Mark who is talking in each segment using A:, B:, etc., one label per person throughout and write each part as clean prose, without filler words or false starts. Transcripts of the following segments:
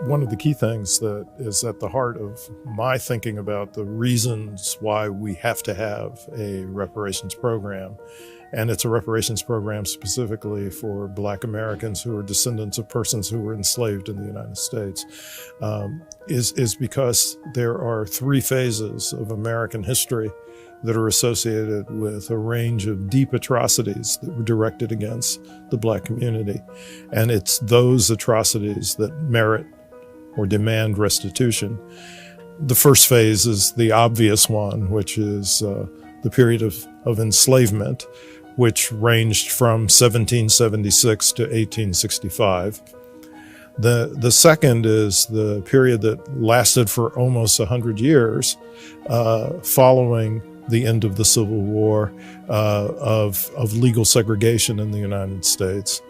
A: One of the key things that is at the heart of my thinking about the reasons why we have to have a reparations program, and it's a reparations program specifically for Black Americans who are descendants of persons who were enslaved in the United States, is because there are three phases of American history that are associated with a range of deep atrocities that were directed against the Black community. And it's those atrocities that merit or demand restitution. The first phase is the obvious one, which is the period of enslavement, which ranged from 1776 to 1865. The second is the period that lasted for almost 100 years following the end of the Civil War, of legal segregation in the United States.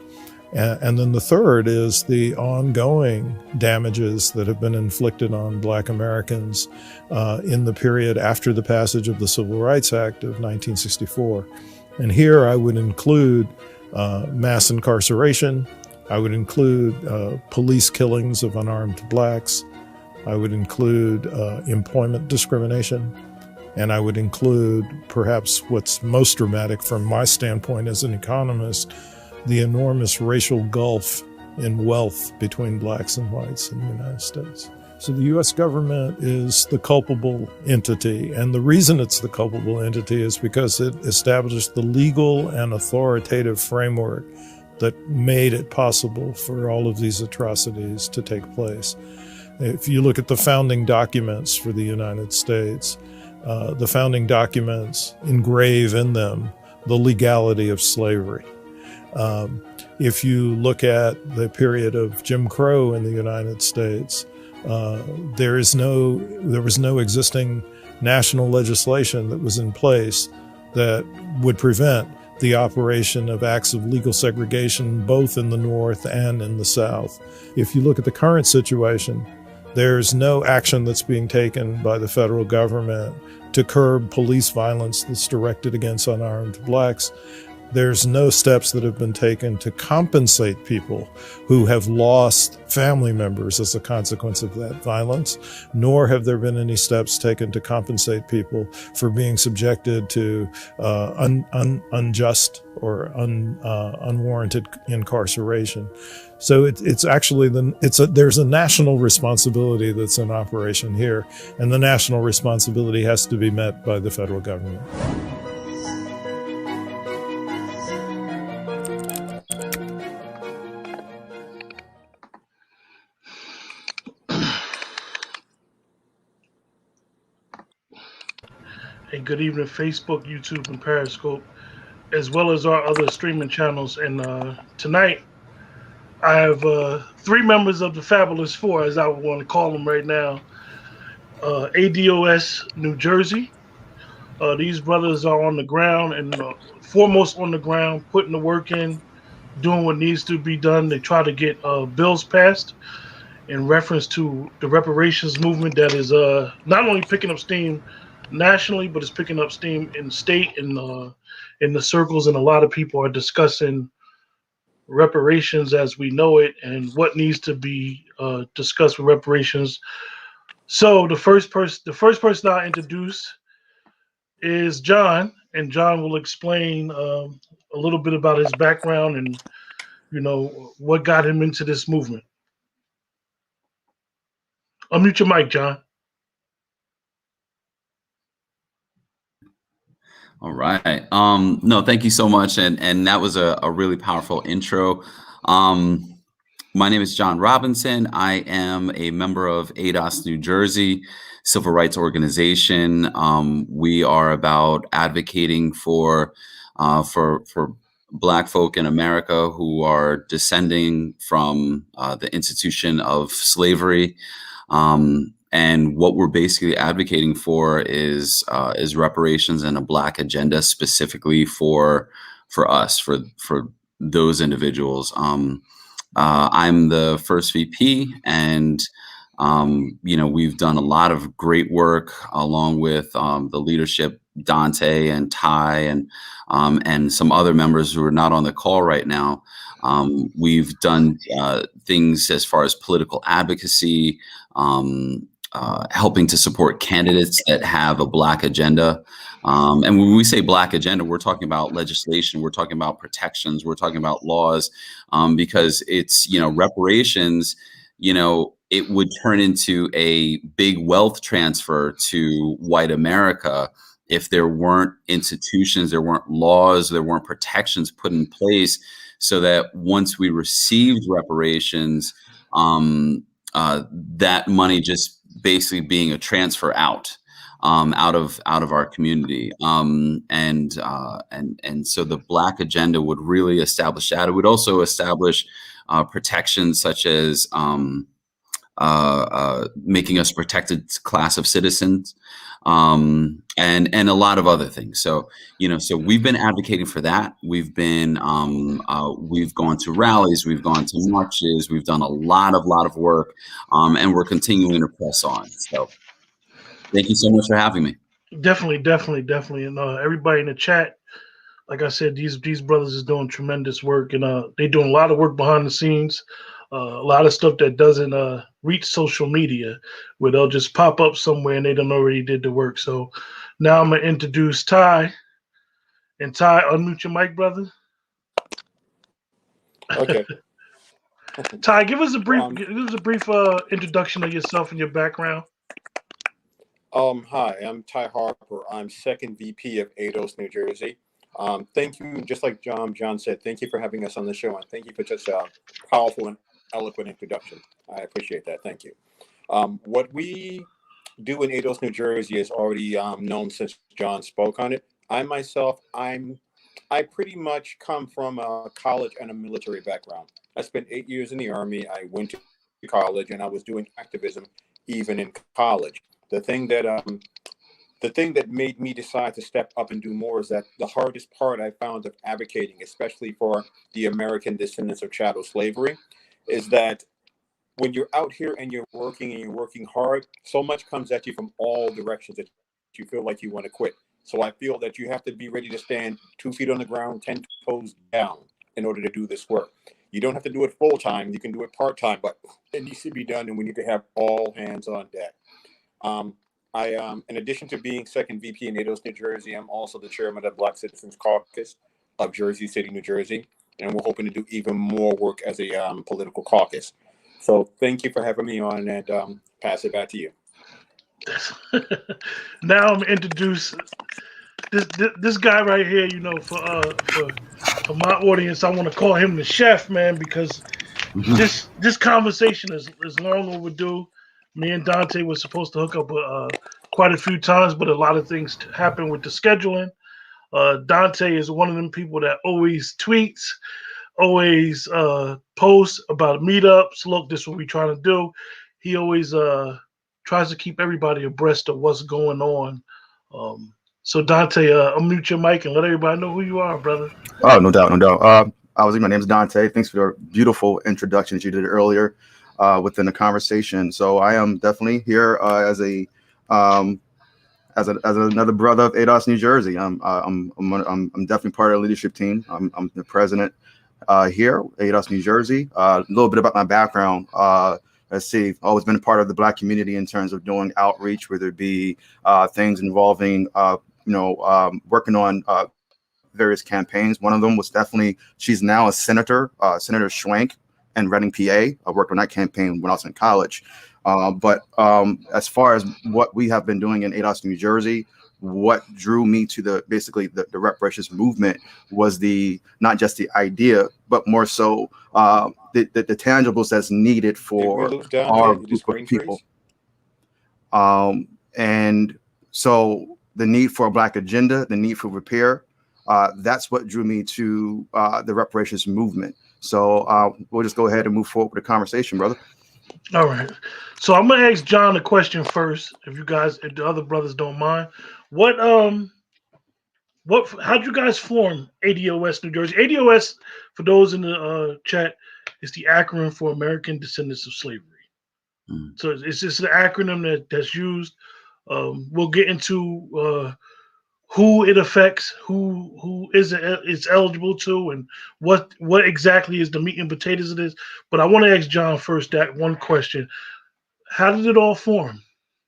A: And then the third is the ongoing damages that have been inflicted on Black Americans in the period after the passage of the Civil Rights Act of 1964. And here I would include mass incarceration. I would include police killings of unarmed Blacks. I would include employment discrimination. And I would include perhaps what's most dramatic from my standpoint as an economist, the enormous racial gulf in wealth between Blacks and whites in the United States. So the U.S. government is the culpable entity. And the reason it's the culpable entity is because it established the legal and authoritative framework that made it possible for all of these atrocities to take place. If you look at the founding documents for the United States, the founding documents engrave in them the legality of slavery. If you look at the period of Jim Crow in the United States, there was no existing national legislation that was in place that would prevent the operation of acts of legal segregation both in the North and in the South. If you look at the current situation, there's no action that's being taken by the federal government to curb police violence that's directed against unarmed Blacks. There's no steps that have been taken to compensate people who have lost family members as a consequence of that violence, nor have there been any steps taken to compensate people for being subjected to unjust or unwarranted incarceration. So it's actually there's a national responsibility that's in operation here, and the national responsibility has to be met by the federal government.
B: Hey, good evening, Facebook, YouTube, and Periscope, as well as our other streaming channels. And tonight, I have three members of the Fabulous Four, as I would want to call them right now. ADOS New Jersey. These brothers are on the ground and foremost on the ground, putting the work in, doing what needs to be done. They try to get bills passed in reference to the reparations movement that is not only picking up steam nationally, but it's picking up steam in state and in the circles, and a lot of people are discussing reparations as we know it and what needs to be discussed with reparations. So the first person I introduce is John, and John will explain a little bit about his background and what got him into this movement. Unmute your mic, John.
C: All right. No, thank you so much. And that was a really powerful intro. My name is John Robinson. I am a member of ADOS New Jersey, civil rights organization. We are about advocating for Black folk in America who are descending from the institution of slavery. And what we're basically advocating for is reparations and a Black agenda specifically for us, for those individuals. I'm the first VP, and we've done a lot of great work along with the leadership, Dante and Ty, and some other members who are not on the call right now. We've done things as far as political advocacy, helping to support candidates that have a Black agenda. And when we say Black agenda, we're talking about legislation, we're talking about protections, we're talking about laws, because it's, reparations, it would turn into a big wealth transfer to white America if there weren't institutions, there weren't laws, there weren't protections put in place so that once we received reparations, that money just basically being a transfer out of our community, and so the Black agenda would really establish that. It would also establish protections such as making us a protected class of citizens, and a lot of other things. So so we've been advocating for that. We've gone to rallies, we've gone to marches, we've done a lot of work, and we're continuing to press on. So thank you so much for having me.
B: Definitely, and everybody in the chat. Like I said, these brothers is doing tremendous work, and they doing a lot of work behind the scenes. A lot of stuff that doesn't reach social media, where they'll just pop up somewhere and they done already did the work. So now I'm gonna introduce Ty. And Ty, unmute your mic, brother.
D: Okay.
B: Ty, give us a brief introduction of yourself and your background.
D: Hi, I'm Ty Harper. I'm second VP of ADOS, New Jersey. Thank you, just like John said, thank you for having us on the show, and thank you for such a powerful and eloquent introduction. I appreciate that. Thank you. What we do in ADOS, New Jersey is already known since John spoke on it. I myself, I pretty much come from a college and a military background. I spent 8 years in the Army. I went to college, and I was doing activism even in college. The thing that made me decide to step up and do more is that the hardest part I found of advocating, especially for the American descendants of chattel slavery, is that when you're out here and you're working hard, so much comes at you from all directions that you feel like you want to quit. So I feel that you have to be ready to stand 2 feet on the ground, 10 toes down in order to do this work. You don't have to do it full time. You can do it part time, but it needs to be done, and we need to have all hands on deck. In addition to being second VP in ADOS, New Jersey, I'm also the chairman of Black Citizens Caucus of Jersey City, New Jersey, and we're hoping to do even more work as a political caucus. So thank you for having me on, and pass it back to you.
B: Now I'm introduce this guy right here. For my audience, I want to call him the chef, man, because this conversation is long overdue. Me and Dante were supposed to hook up quite a few times, but a lot of things happen with the scheduling. Dante is one of them people that always tweets, always posts about meetups. Look, this is what we're trying to do. He always tries to keep everybody abreast of what's going on. So Dante, unmute your mic and let everybody know who you are, brother.
E: Oh, no doubt. My name is Dante. Thanks for your beautiful introduction that you did earlier within the conversation. So I am definitely here as another brother of ADOS, New Jersey. I'm definitely part of the leadership team. I'm the president here, ADOS, New Jersey. A little bit about my background. Let's see. I've always been a part of the Black community in terms of doing outreach, whether it be things involving, working on various campaigns. One of them was definitely, she's now a senator, Senator Schwank in Reading, PA. I worked on that campaign when I was in college. But as far as what we have been doing in ADOS, New Jersey, what drew me to the reparations movement was not just the idea, but more so the tangibles that's needed for our group of people. And so the need for a Black agenda, the need for repair, that's what drew me to the reparations movement. So we'll just go ahead and move forward with the conversation, brother.
B: All right. So I'm gonna ask John a question first, if the other brothers don't mind. How'd you guys form ADOS New Jersey? ADOS, for those in the chat, is the acronym for American Descendants of Slavery. So it's just an acronym that's used. We'll get into who it affects, who is eligible to, and what exactly is the meat and potatoes of this. But I want to ask John first that one question: how did it all form?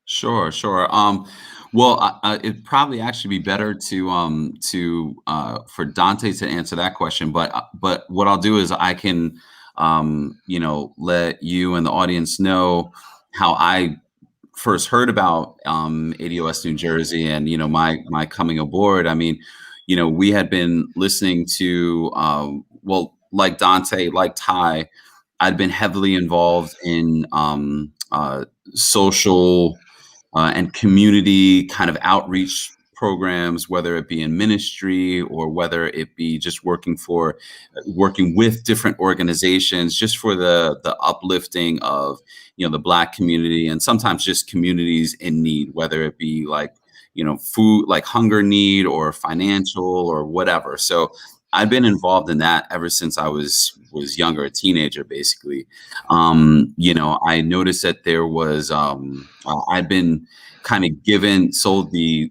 C: Sure, sure. Well, it'd probably actually be better for Dante to answer that question. But what I'll do is I can let you and the audience know how I first heard about ADOS New Jersey and my coming aboard. I mean, we had been listening to like Dante, like Ty, I'd been heavily involved in social and community kind of outreach programs, whether it be in ministry or whether it be just working with different organizations, just for the uplifting of the Black community, and sometimes just communities in need, whether it be like food, like hunger need, or financial, or whatever. So I've been involved in that ever since I was younger, a teenager, basically. I noticed that there was I'd been kind of sold the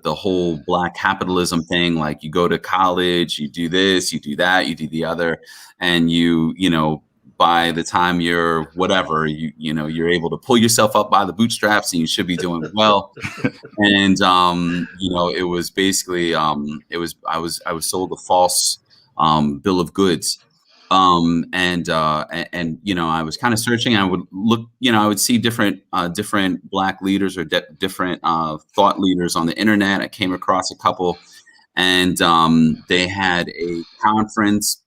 C: whole Black capitalism thing. Like, you go to college, you do this, you do that, you do the other, and by the time you're whatever, you're able to pull yourself up by the bootstraps, and you should be doing well. And it was basically I was sold a false bill of goods. And I was kind of searching. I would look, I would see different Black leaders or different thought leaders on the internet. I came across a couple, and they had a conference.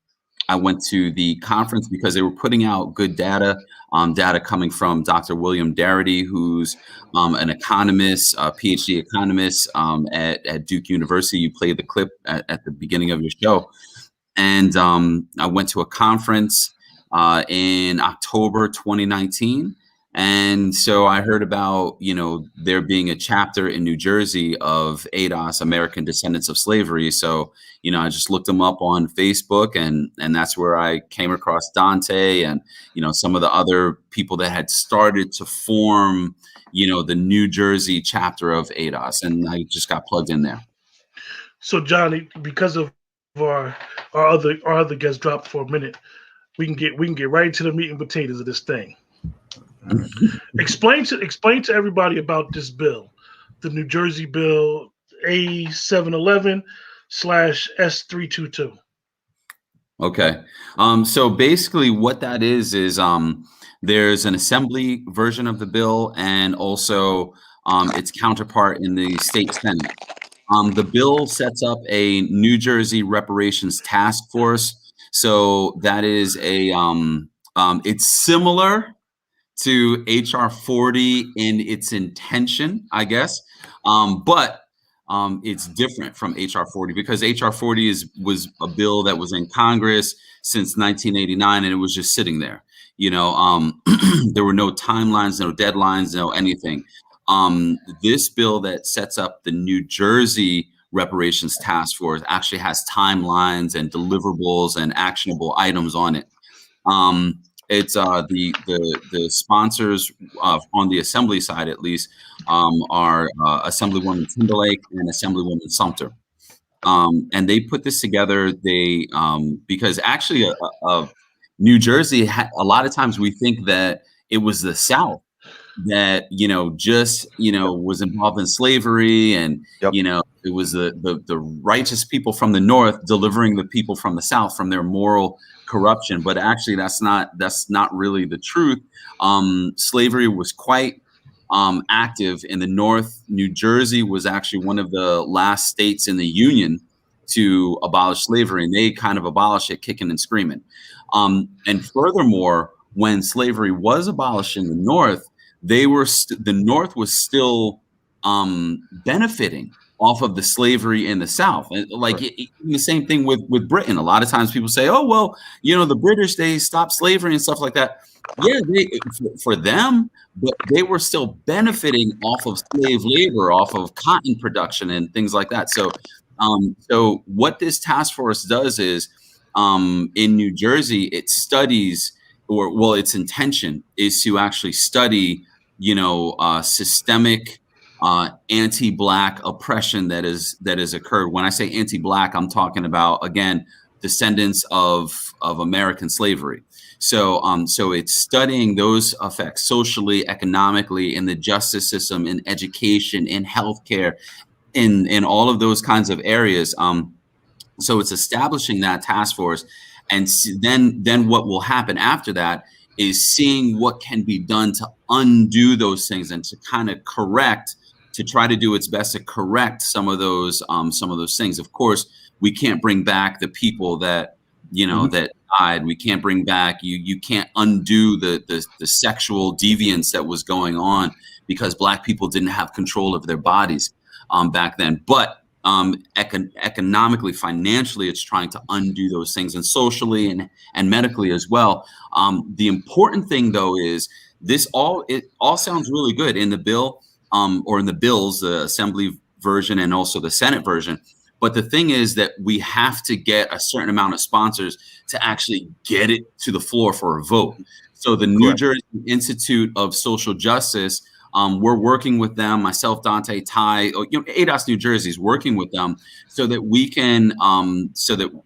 C: I went to the conference because they were putting out good data coming from Dr. William Darity, who's an economist, a PhD economist at Duke University. You played the clip at the beginning of your show. And I went to a conference in October 2019. And so I heard about, there being a chapter in New Jersey of ADOS, American Descendants of Slavery. So, I just looked them up on Facebook, and that's where I came across Dante and, some of the other people that had started to form, the New Jersey chapter of ADOS. And I just got plugged in there.
B: So, Johnny, because of our other guests dropped for a minute, we can get right into the meat and potatoes of this thing. Explain to everybody about this bill, the New Jersey bill A711 / S322.
C: Okay. So basically what that is there's an assembly version of the bill, and also its counterpart in the state Senate. The bill sets up a New Jersey Reparations Task Force. So that is it's similar to HR 40 in its intention, I guess. But it's different from HR 40 because HR 40 was a bill that was in Congress since 1989, and it was just sitting there. There were no timelines, no deadlines, no anything. This bill that sets up the New Jersey Reparations Task Force actually has timelines and deliverables and actionable items on it. It's the sponsors on the assembly side, at least, are Assemblywoman Timberlake and Assemblywoman Sumter. And they put this together. Because actually New Jersey, a lot of times we think that it was the South that was involved in slavery, and
E: Yep.
C: It was the righteous people from the North delivering the people from the South from their moral corruption. But actually that's not really the truth. Slavery was quite active in the North. New Jersey was actually one of the last states in the Union to abolish slavery, and they kind of abolished it kicking and screaming. And furthermore, when slavery was abolished in the North, the North was still benefiting off of the slavery in the South. And the same thing with Britain. A lot of times people say, oh, well, the British, they stopped slavery and stuff like that. Yeah, for them, but they were still benefiting off of slave labor, off of cotton production and things like that. So what this task force does is in New Jersey, it studies, its intention is to actually study, systemic anti-Black oppression that has occurred. When I say anti-Black, I'm talking about, again, descendants of American slavery. So so it's studying those effects socially, economically, in the justice system, in education, in healthcare, in all of those kinds of areas. So it's establishing that task force, and then what will happen after that is seeing what can be done to undo those things and to kind of correct, to try to do its best to correct some of those things. Of course, we can't bring back the people that that died. We can't bring back, you can't undo the sexual deviance that was going on, because Black people didn't have control of their bodies back then. But economically, financially, it's trying to undo those things, and socially and medically as well. The important thing, though, is it all sounds really good in the bill, or in the bills, the Assembly version and also the Senate version. But the thing is that we have to get a certain amount of sponsors to actually get it to the floor for a vote. So the New Jersey Institute of Social Justice, we're working with them, myself, Dante, Ty, ADOS New Jersey is working with them so that we can,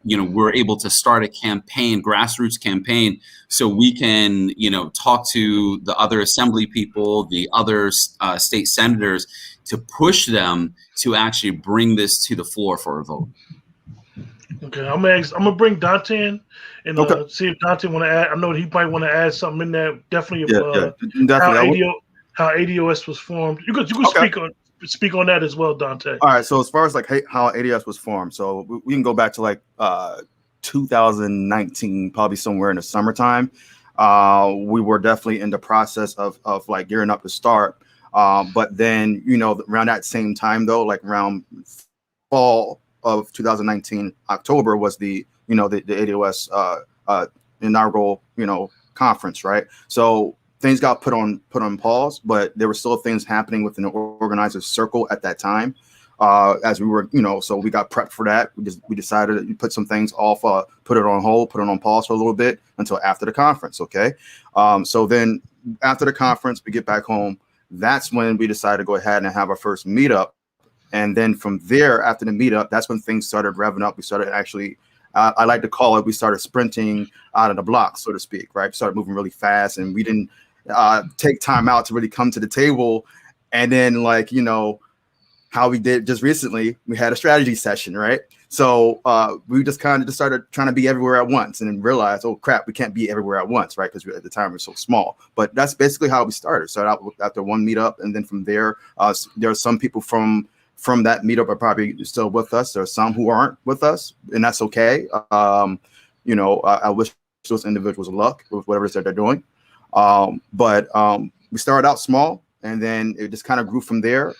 C: we're able to start a campaign, grassroots campaign, so we can, talk to the other assembly people, the other state senators, to push them to actually bring this to the floor for a vote.
B: Okay, I'm gonna bring Dante in and see if Dante want to add. I know he might want to add something in there. Definitely,
E: definitely.
B: How ADOS was formed. You could speak on that as well, Dante.
E: All right. So as far as like how ADOS was formed, so we can go back to like 2019, probably somewhere in the summertime. We were definitely in the process of like gearing up to start. But then, around that same time, though, like around fall of 2019, October was the ADOS inaugural, conference, right? So things got put on pause, but there were still things happening within the organizers circle at that time. As we were, so we got prepped for that. We decided to put some things off, put it on hold, put it on pause for a little bit until after the conference. Okay. So then after the conference, we get back home. That's when we decided to go ahead and have our first meetup. And then from there, after the meetup, that's when things started revving up. We started actually, I like to call it, we started sprinting out of the blocks, so to speak, right? We started moving really fast, and we didn't take time out to really come to the table. And then, like, how we did just recently, we had a strategy session, right? So we just kind of just started trying to be everywhere at once, and then realized, oh crap, we can't be everywhere at once, right? Because at the time we were so small. But that's basically how we started. Started out after one meetup, and then from there, there are some people from that meetup are probably still with us. There are some who aren't with us, and that's okay. I wish those individuals luck with whatever it is that they're doing. But we started out small, and then it just kind of grew from there.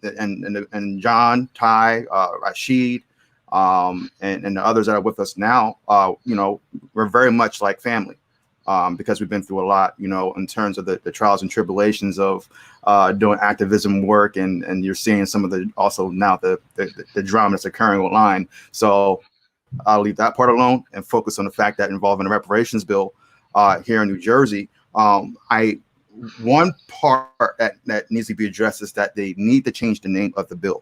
E: And John, Ty, Rashid, and the others that are with us now, we're very much like family, because we've been through a lot, in terms of the trials and tribulations of doing activism work, and you're seeing some of the also now the drama that's occurring online. So I'll leave that part alone and focus on the fact that involving the reparations bill here in New Jersey, one part that needs to be addressed is that they need to change the name of the bill.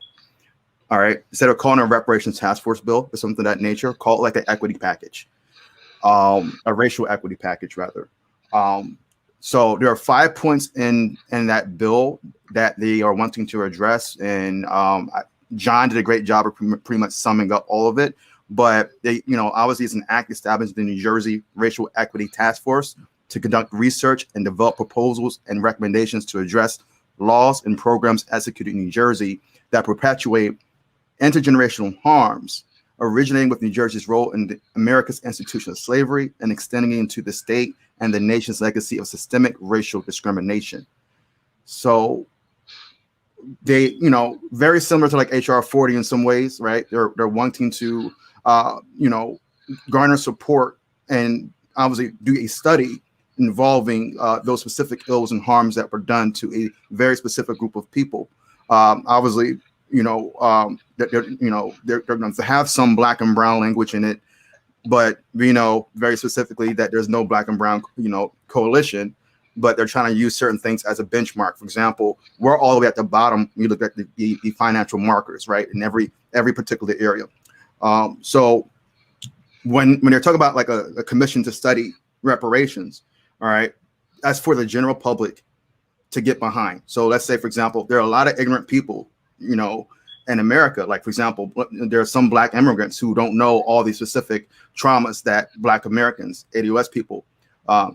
E: All right. Instead of calling it a reparations task force bill or something of that nature, call it like an equity package, a racial equity package, rather. So there are 5 points in that bill that they are wanting to address. And John did a great job of pretty much summing up all of it. But they, obviously it's an act established the New Jersey Racial Equity Task Force to conduct research and develop proposals and recommendations to address laws and programs executed in New Jersey that perpetuate intergenerational harms originating with New Jersey's role in America's institution of slavery and extending into the state and the nation's legacy of systemic racial discrimination. So they, very similar to like HR 40 in some ways, right? They're wanting to, garner support and obviously do a study involving those specific ills and harms that were done to a very specific group of people. Obviously, they're going to have some Black and brown language in it, but we know very specifically that there's no Black and brown, coalition. but they're trying to use certain things as a benchmark. For example, we're all the way at the bottom. You look at the financial markers, right, in every particular area. So when they're talking about like a commission to study reparations, all right, that's for the general public to get behind. So let's say, for example, there are a lot of ignorant people, you know, in America. Like, for example, there are some Black immigrants who don't know all these specific traumas that Black Americans, ADOS people,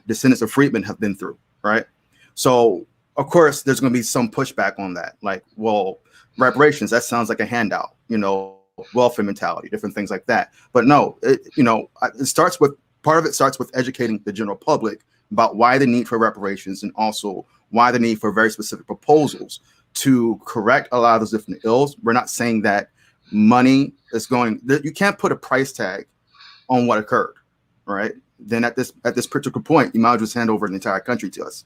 E: descendants of freedmen have been through, right? So, of course, there's going to be some pushback on that. Like, well, reparations, that sounds like a handout, you know, welfare mentality, different things like that. But no, it starts with, part of it starts with educating the general public about why the need for reparations, and also why the need for very specific proposals to correct a lot of those different ills. We're not saying that money is going, you can't put a price tag on what occurred, right? Then at this particular point, you might as well just hand over the entire country to us.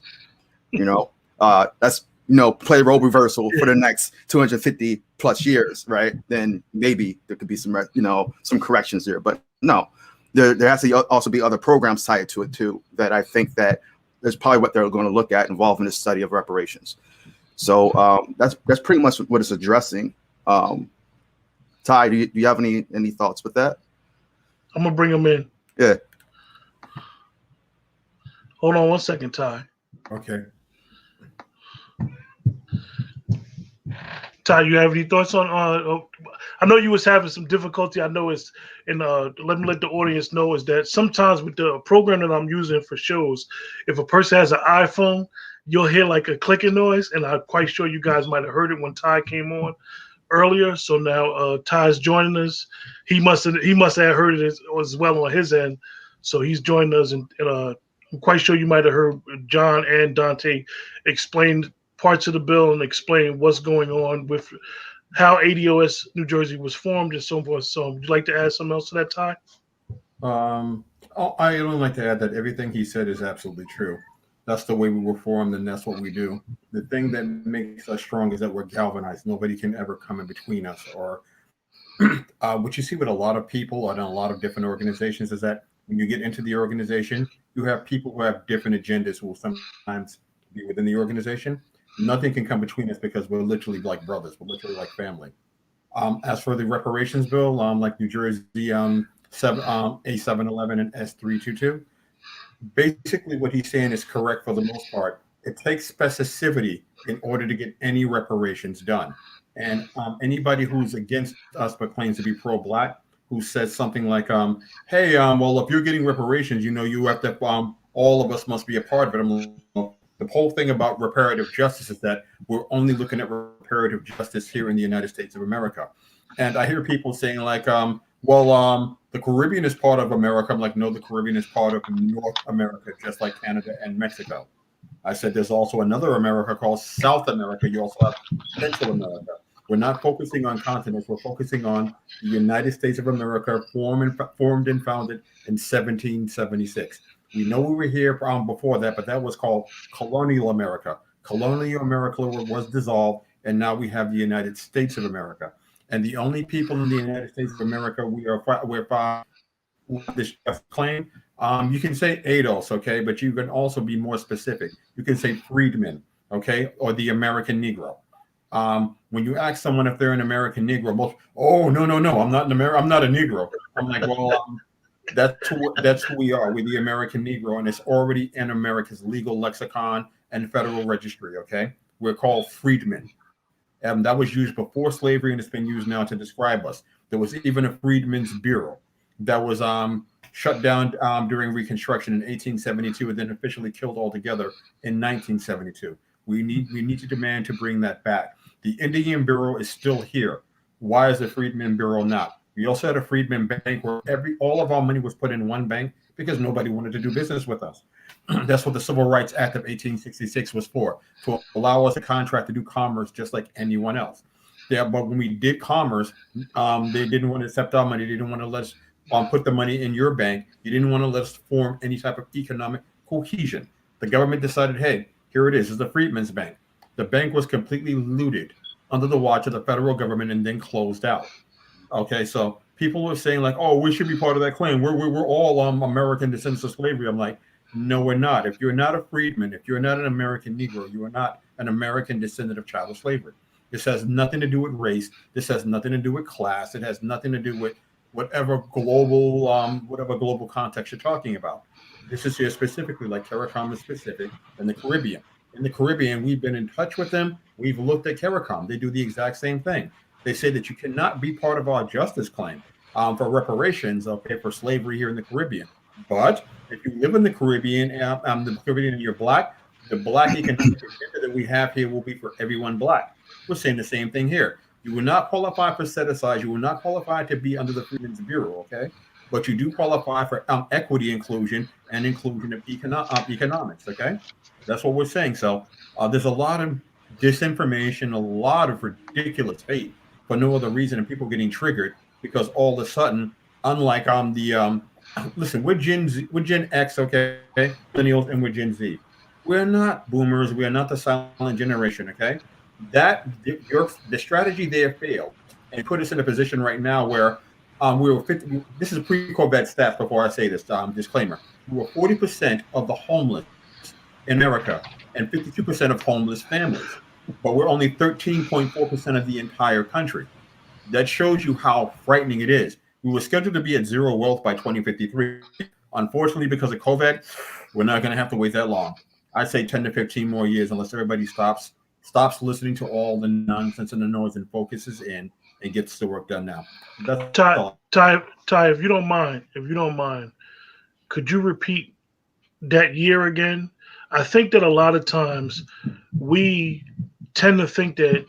E: You know, that's, you know, play role reversal for the next 250 plus years, right? Then maybe there could be some, you know, some corrections there. But no, there has to also be other programs tied to it too, that I think that is probably what they're going to look at involving the study of reparations. So that's pretty much what it's addressing. Ty, do you have any thoughts with that?
B: I'm gonna bring him in.
E: Yeah.
B: Hold on one second, Ty.
F: Okay.
B: Ty, you have any thoughts on? I know you was having some difficulty. I know it's, and let me let the audience know is that sometimes with the program that I'm using for shows, if a person has an iPhone, you'll hear like a clicking noise, and I'm quite sure you guys might have heard it when Ty came on earlier. So now Ty's joining us. He must have heard it as well on his end. So he's joining us, and I'm quite sure you might have heard John and Dante explain parts of the bill and explain what's going on with how ADOS New Jersey was formed and so forth. So would you like to add something else to that, Ty?
F: I only like to add that everything he said is absolutely true. That's the way we were formed, and that's what we do. The thing that makes us strong is that we're galvanized. Nobody can ever come in between us. Or what you see with a lot of people and a lot of different organizations is that when you get into the organization, you have people who have different agendas who will sometimes be within the organization. Nothing can come between us because we're literally like brothers. We're literally like family. As for the reparations bill, like New Jersey A711 and S322, basically what he's saying is correct for the most part. It takes specificity in order to get any reparations done. And anybody who's against us but claims to be pro-Black, who says something like, hey, well, if you're getting reparations, you know, you have to, all of us must be a part of it. The whole thing about reparative justice is that we're only looking at reparative justice here in the United States of America. And I hear people saying like, well, the Caribbean is part of America. I'm like, no, the Caribbean is part of North America, just like Canada and Mexico. I said there's also another America called South America. You also have Central America. We're not focusing on continents. We're focusing on the United States of America, formed and founded in 1776. We know we were here before that, but that was called colonial America. Colonial America was dissolved, and now we have the United States of America. And the only people in the United States of America we're this claim, you can say ADOS, okay, but you can also be more specific. You can say freedmen, okay, or the American Negro. When you ask someone if they're an American Negro, most, oh no, I'm not an I'm not a Negro. I'm like, well, that's who we are. We're the American Negro, and it's already in America's legal lexicon and federal registry. Okay, we're called freedmen. That was used before slavery, and it's been used now to describe us. There was even a Freedmen's Bureau that was shut down during Reconstruction in 1872, and then officially killed altogether in 1972. We need to demand to bring that back. The Indian Bureau is still here. Why is the Freedmen Bureau not? We also had a Freedmen Bank where all of our money was put in one bank because nobody wanted to do business with us. That's what the Civil Rights Act of 1866 was for, to allow us a contract to do commerce just like anyone else. Yeah, but when we did commerce, they didn't want to accept our money. They didn't want to let us put the money in your bank. You didn't want to let us form any type of economic cohesion. The government decided, hey, here it is. It's the Freedmen's Bank. The bank was completely looted under the watch of the federal government and then closed out. Okay, so people were saying like, oh, we should be part of that claim. We're all American descendants of slavery. I'm like, No, we're not. If you're not a freedman, if you're not an American Negro, you are not an American descendant of chattel slavery. This has nothing to do with race. This has nothing to do with class. It has nothing to do with whatever global context you're talking about. This is here specifically, like CARICOM is specific, in the Caribbean. In the Caribbean, we've been in touch with them. We've looked at CARICOM. They do the exact same thing. They say that you cannot be part of our justice claim for reparations, okay, for slavery here in the Caribbean. But if you live in the Caribbean and you're black, the black economic agenda that we have here will be for everyone black. We're saying the same thing here. You will not qualify for set aside. You will not qualify to be under the Freedmen's Bureau, okay? But you do qualify for equity inclusion and inclusion of economics, okay? That's what we're saying. So there's a lot of disinformation, a lot of ridiculous hate for no other reason, and people getting triggered because all of a sudden, unlike listen, we're Gen X, okay, millennials, and we're Gen Z. We're not boomers. We are not the silent generation, okay? The strategy there failed and put us in a position right now where we were 50. This is pre-COVID stats. Before I say this, disclaimer: we were 40% of the homeless in America and 52% of homeless families, but we're only 13.4% of the entire country. That shows you how frightening it is. We were scheduled to be at zero wealth by 2053. Unfortunately, because of COVID, we're not going to have to wait that long. I'd say 10 to 15 more years, unless everybody stops listening to all the nonsense and the noise and focuses in and gets the work done now.
B: Ty, if you don't mind, could you repeat that year again? I think that a lot of times we tend to think that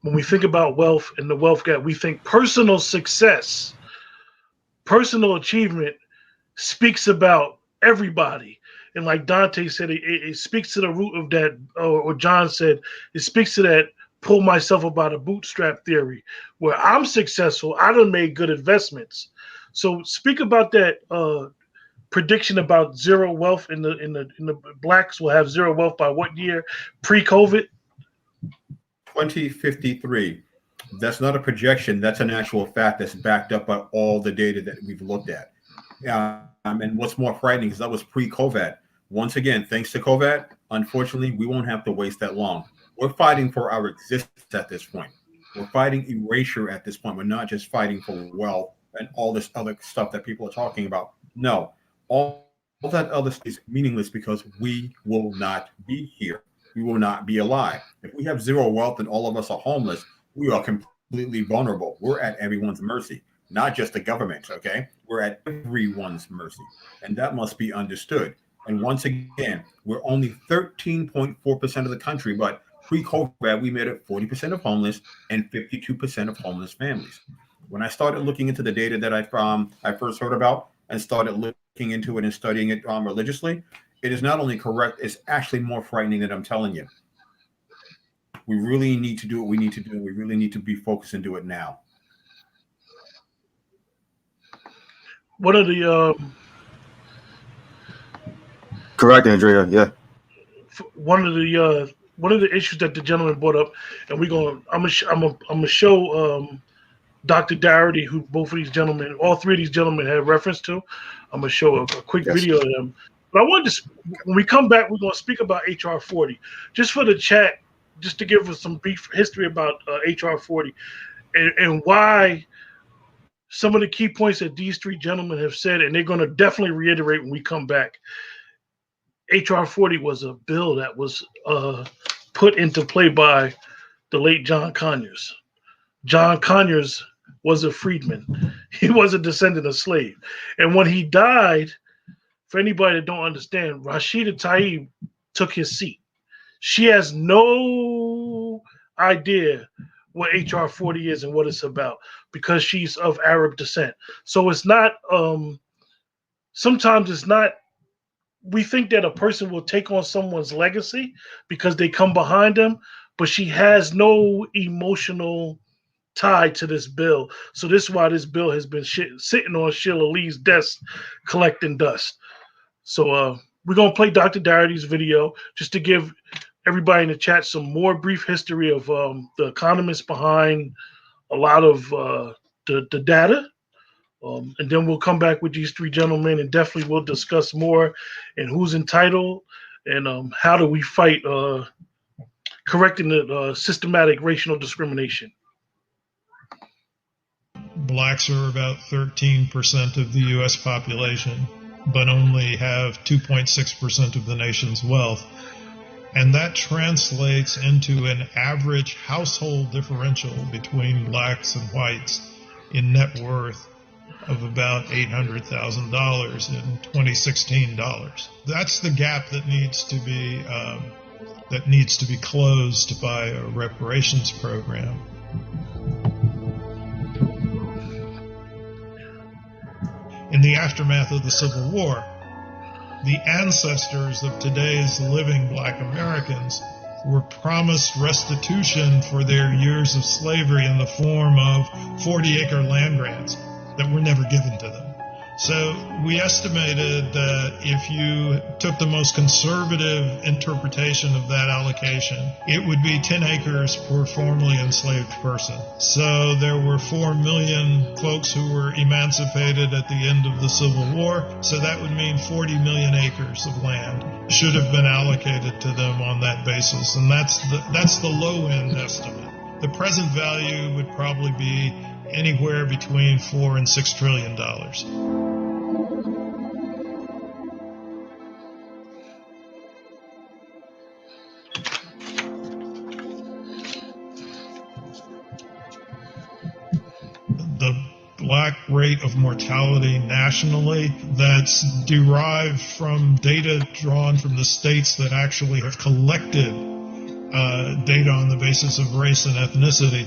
B: when we think about wealth and the wealth gap, we think personal success, personal achievement speaks about everybody. And like Dante said, it speaks to the root of that, or John said, it speaks to that pull myself up by the bootstrap theory, where I'm successful, I done made good investments. So speak about that prediction about zero wealth in the blacks will have zero wealth by what year pre-COVID?
F: 2053. That's not a projection. That's an actual fact that's backed up by all the data that we've looked at. And what's more frightening is that was pre-COVID. Once again, thanks to COVID, unfortunately, we won't have to waste that long. We're fighting for our existence at this point. We're fighting erasure at this point. We're not just fighting for wealth and all this other stuff that people are talking about. No, all that other stuff is meaningless because we will not be here. We will not be alive. If we have zero wealth and all of us are homeless, we are completely vulnerable. We're at everyone's mercy, not just the government, okay? We're at everyone's mercy, and that must be understood. And once again, we're only 13.4% of the country, but pre-COVID, we made it 40% of homeless and 52% of homeless families. When I started looking into the data that I first heard about and started looking into it and studying it religiously, it is not only correct, it's actually more frightening than I'm telling you. We really need to do what we need to do. We really need to be focused and do it now.
B: One of the
E: Correct, Andrea. Yeah.
B: one of the issues that the gentleman brought up, and I'm gonna show Dr. Darity, who both of these gentlemen, all three of these gentlemen had reference to. I'm gonna show a quick video of them. But I wanted to, when we come back, we're gonna speak about HR 40, just for the chat, just to give us some brief history about HR 40 and why some of the key points that these three gentlemen have said, and they're going to definitely reiterate when we come back. HR 40 was a bill that was put into play by the late John Conyers. John Conyers was a freedman. He was a descendant of slave. And when he died, for anybody that don't understand, Rashida Tlaib took his seat. She has no idea what HR 40 is and what it's about because she's of Arab descent. So it's not, sometimes it's not, we think that a person will take on someone's legacy because they come behind them, but she has no emotional tie to this bill. So this is why this bill has been sitting on Sheila Lee's desk collecting dust. So we're going to play Dr. Darity's video just to give everybody in the chat some more brief history of the economists behind a lot of the data, And then we'll come back with these three gentlemen, and definitely we'll discuss more and who's entitled and how do we fight correcting the systematic racial discrimination.
G: Blacks are about 13% of the U.S. population, but only have 2.6% of the nation's wealth. And that translates into an average household differential between blacks and whites in net worth of about $800,000 in 2016 dollars. That's the gap that needs to be closed by a reparations program. In the aftermath of the Civil War, the ancestors of today's living black Americans were promised restitution for their years of slavery in the form of 40-acre land grants that were never given to them. So we estimated that if you took the most conservative interpretation of that allocation, it would be 10 acres per formerly enslaved person. So there were 4 million folks who were emancipated at the end of the Civil War. So that would mean 40 million acres of land should have been allocated to them on that basis. And that's the low end estimate. The present value would probably be anywhere between $4 and $6 trillion. The black rate of mortality nationally, that's derived from data drawn from the states that actually have collected data on the basis of race and ethnicity.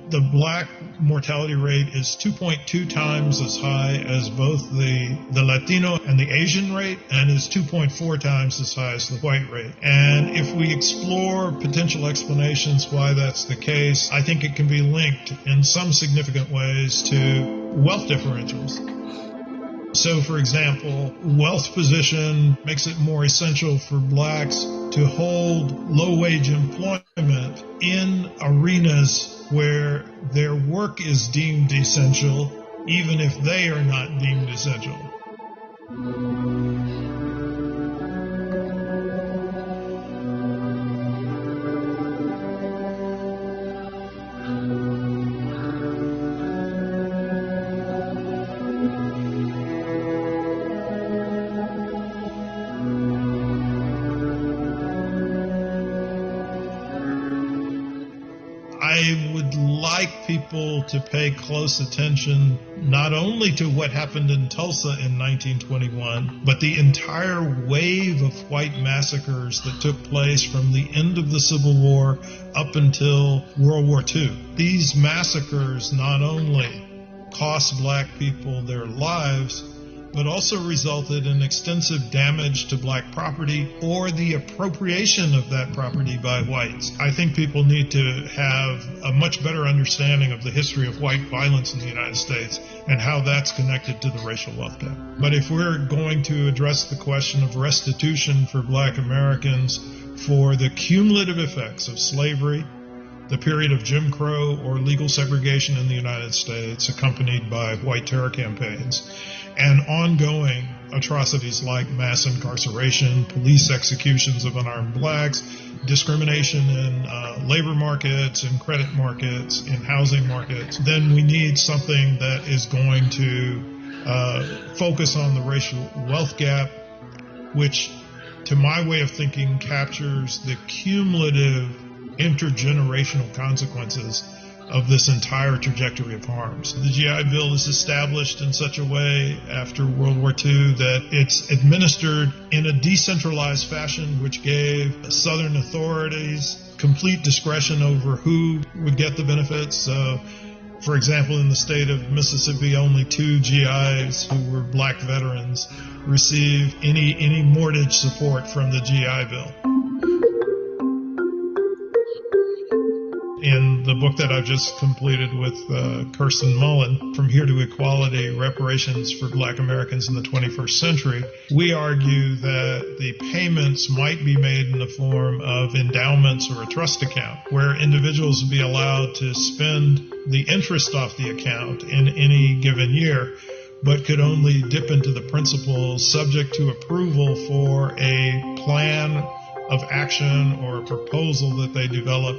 G: The black mortality rate is 2.2 times as high as both the Latino and the Asian rate, and is 2.4 times as high as the white rate. And if we explore potential explanations why that's the case, I think it can be linked in some significant ways to wealth differentials. So, for example, wealth position makes it more essential for blacks to hold low-wage employment in arenas where their work is deemed essential, even if they are not deemed essential. I would like people to pay close attention not only to what happened in Tulsa in 1921, but the entire wave of white massacres that took place from the end of the Civil War up until World War II. These massacres not only cost black people their lives, but also resulted in extensive damage to black property or the appropriation of that property by whites. I think people need to have a much better understanding of the history of white violence in the United States and how that's connected to the racial wealth gap. But if we're going to address the question of restitution for black Americans for the cumulative effects of slavery, the period of Jim Crow or legal segregation in the United States, accompanied by white terror campaigns, and ongoing atrocities like mass incarceration, police executions of unarmed blacks, discrimination in labor markets, in credit markets, in housing markets, then we need something that is going to focus on the racial wealth gap, which, to my way of thinking, captures the cumulative intergenerational consequences of this entire trajectory of harms. The GI Bill is established in such a way after World War II that it's administered in a decentralized fashion, which gave Southern authorities complete discretion over who would get the benefits. So, for example, in the state of Mississippi, only 2 GIs who were black veterans received any mortgage support from the GI Bill. In the book that I've just completed with Kirsten Mullen, From Here to Equality, Reparations for Black Americans in the 21st Century, we argue that the payments might be made in the form of endowments or a trust account, where individuals would be allowed to spend the interest off the account in any given year, but could only dip into the principles subject to approval for a plan of action or a proposal that they develop.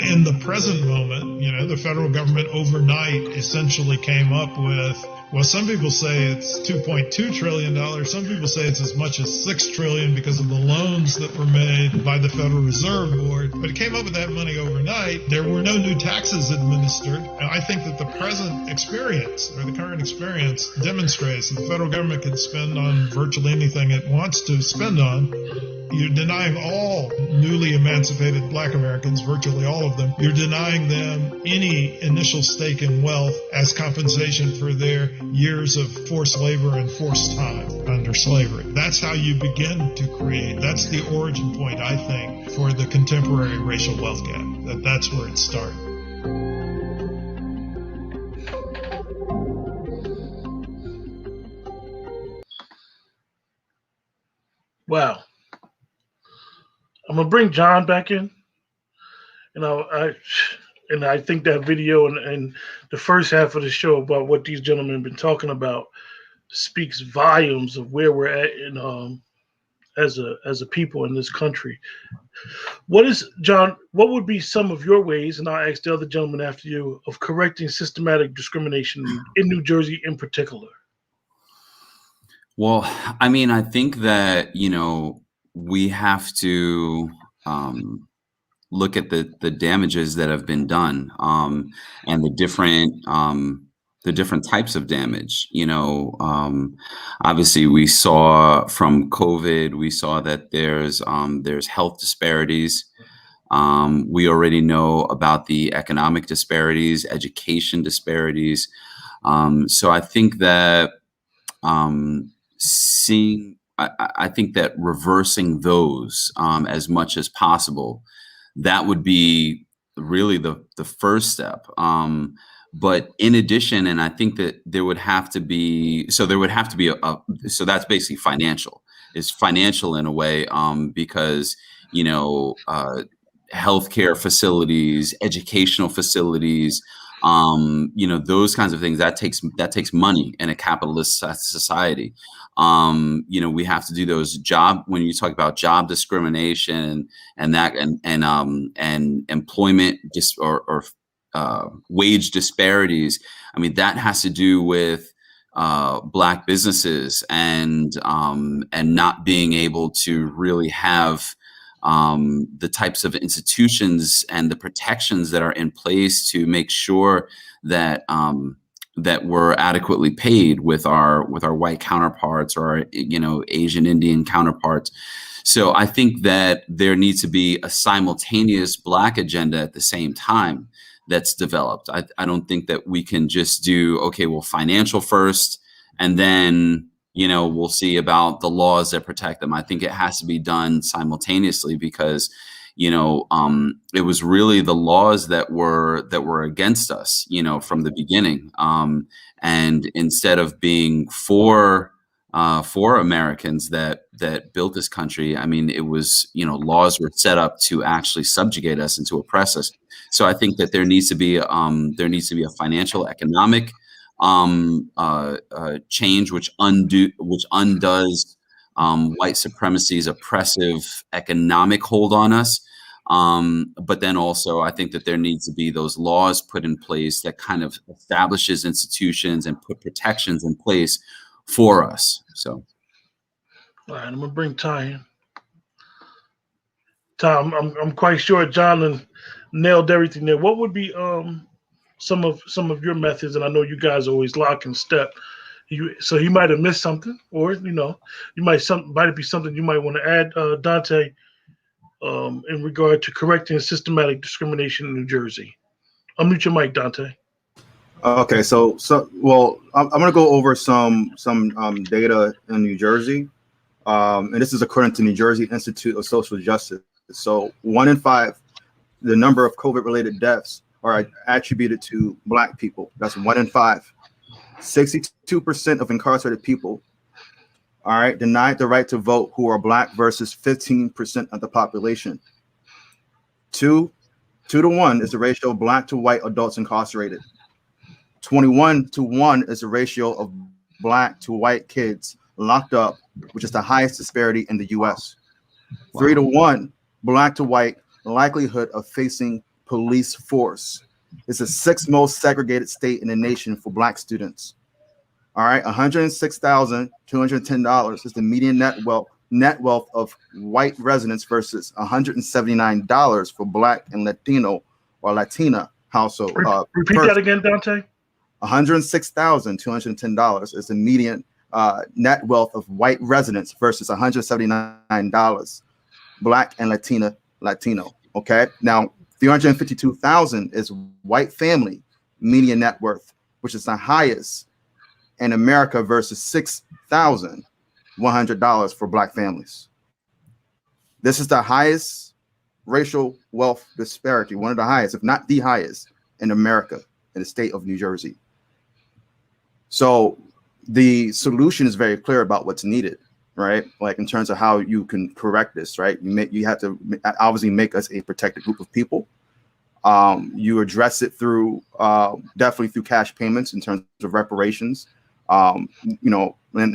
G: In the present moment, the federal government overnight essentially came up with, well, some people say it's $2.2 trillion. Some people say it's as much as $6 trillion because of the loans that were made by the Federal Reserve Board. But it came up with that money overnight. There were no new taxes administered. And I think that the present experience, or the current experience, demonstrates that the federal government can spend on virtually anything it wants to spend on. You're denying all newly emancipated Black Americans, virtually all of them, you're denying them any initial stake in wealth as compensation for their years of forced labor and forced time under slavery. That's how you begin to create. That's the origin point, I think, for the contemporary racial wealth gap. That's where it started.
B: Wow. I'm gonna bring John back in. I think that video and the first half of the show about what these gentlemen have been talking about speaks volumes of where we're at in as a people in this country. John, what would be some of your ways, and I'll ask the other gentleman after you, of correcting systematic discrimination in New Jersey in particular?
C: Well, I mean, I think that, we have to look at the damages that have been done, and the different types of damage. Obviously, we saw from COVID, we saw that there's health disparities. We already know about the economic disparities, education disparities. So I think that I think that reversing those as much as possible, that would be really the first step. But in addition, and I think that there would have to be, so that's basically financial. It's financial in a way, because, healthcare facilities, educational facilities, those kinds of things, that takes money in a capitalist society. We have to do those when you talk about job discrimination and employment or wage disparities. I mean, that has to do with Black businesses and not being able to really have the types of institutions and the protections that are in place to make sure that that we're adequately paid with our white counterparts or our, Asian Indian counterparts. So I think that there needs to be a simultaneous Black agenda at the same time that's developed. I don't think that we can just do, okay, well, financial first, and then we'll see about the laws that protect them. I think it has to be done simultaneously because, it was really the laws that were against us, from the beginning. And instead of being for Americans that built this country, I mean, it was, laws were set up to actually subjugate us and to oppress us. So I think that there needs to be a financial, economic change which undoes white supremacy's oppressive economic hold on us. But then also, I think that there needs to be those laws put in place that kind of establishes institutions and put protections in place for us. So,
B: all right, I'm gonna bring Ty in. Tom, I'm quite sure John nailed everything there. What would be some of your methods? And I know you guys always lock in step. So he might have missed something, or might be something you might want to add, Dante, in regard to correcting systematic discrimination in New Jersey. Unmute your mic, Dante.
E: Okay, well, I'm going to go over some data in New Jersey, and this is according to New Jersey Institute of Social Justice. So 1 in 5, the number of COVID-related deaths are attributed to Black people. That's 1 in 5. 62% of incarcerated people, denied the right to vote who are Black versus 15% of the population. 2, 2-to-1 is the ratio of black to white adults incarcerated. 21-to-1 is the ratio of black to white kids locked up, which is the highest disparity in the U.S. 3-to-1 black to white likelihood of facing police force. It's the sixth most segregated state in the nation for black students. All right, $106,210 is the median net wealth of white residents versus $179 for black and Latino or Latina household.
B: Repeat that again, Dante.
E: $106,210 is the median net wealth of white residents versus $179 black and Latino. Okay, now 352,000 is white family median net worth, which is the highest in America versus $6,100 for black families. This is the highest racial wealth disparity, one of the highest, if not the highest, in America, in the state of New Jersey. So the solution is very clear about what's needed, right? Like in terms of how you can correct this, right? You have to obviously make us a protected group of people. You address it through definitely through cash payments in terms of reparations. And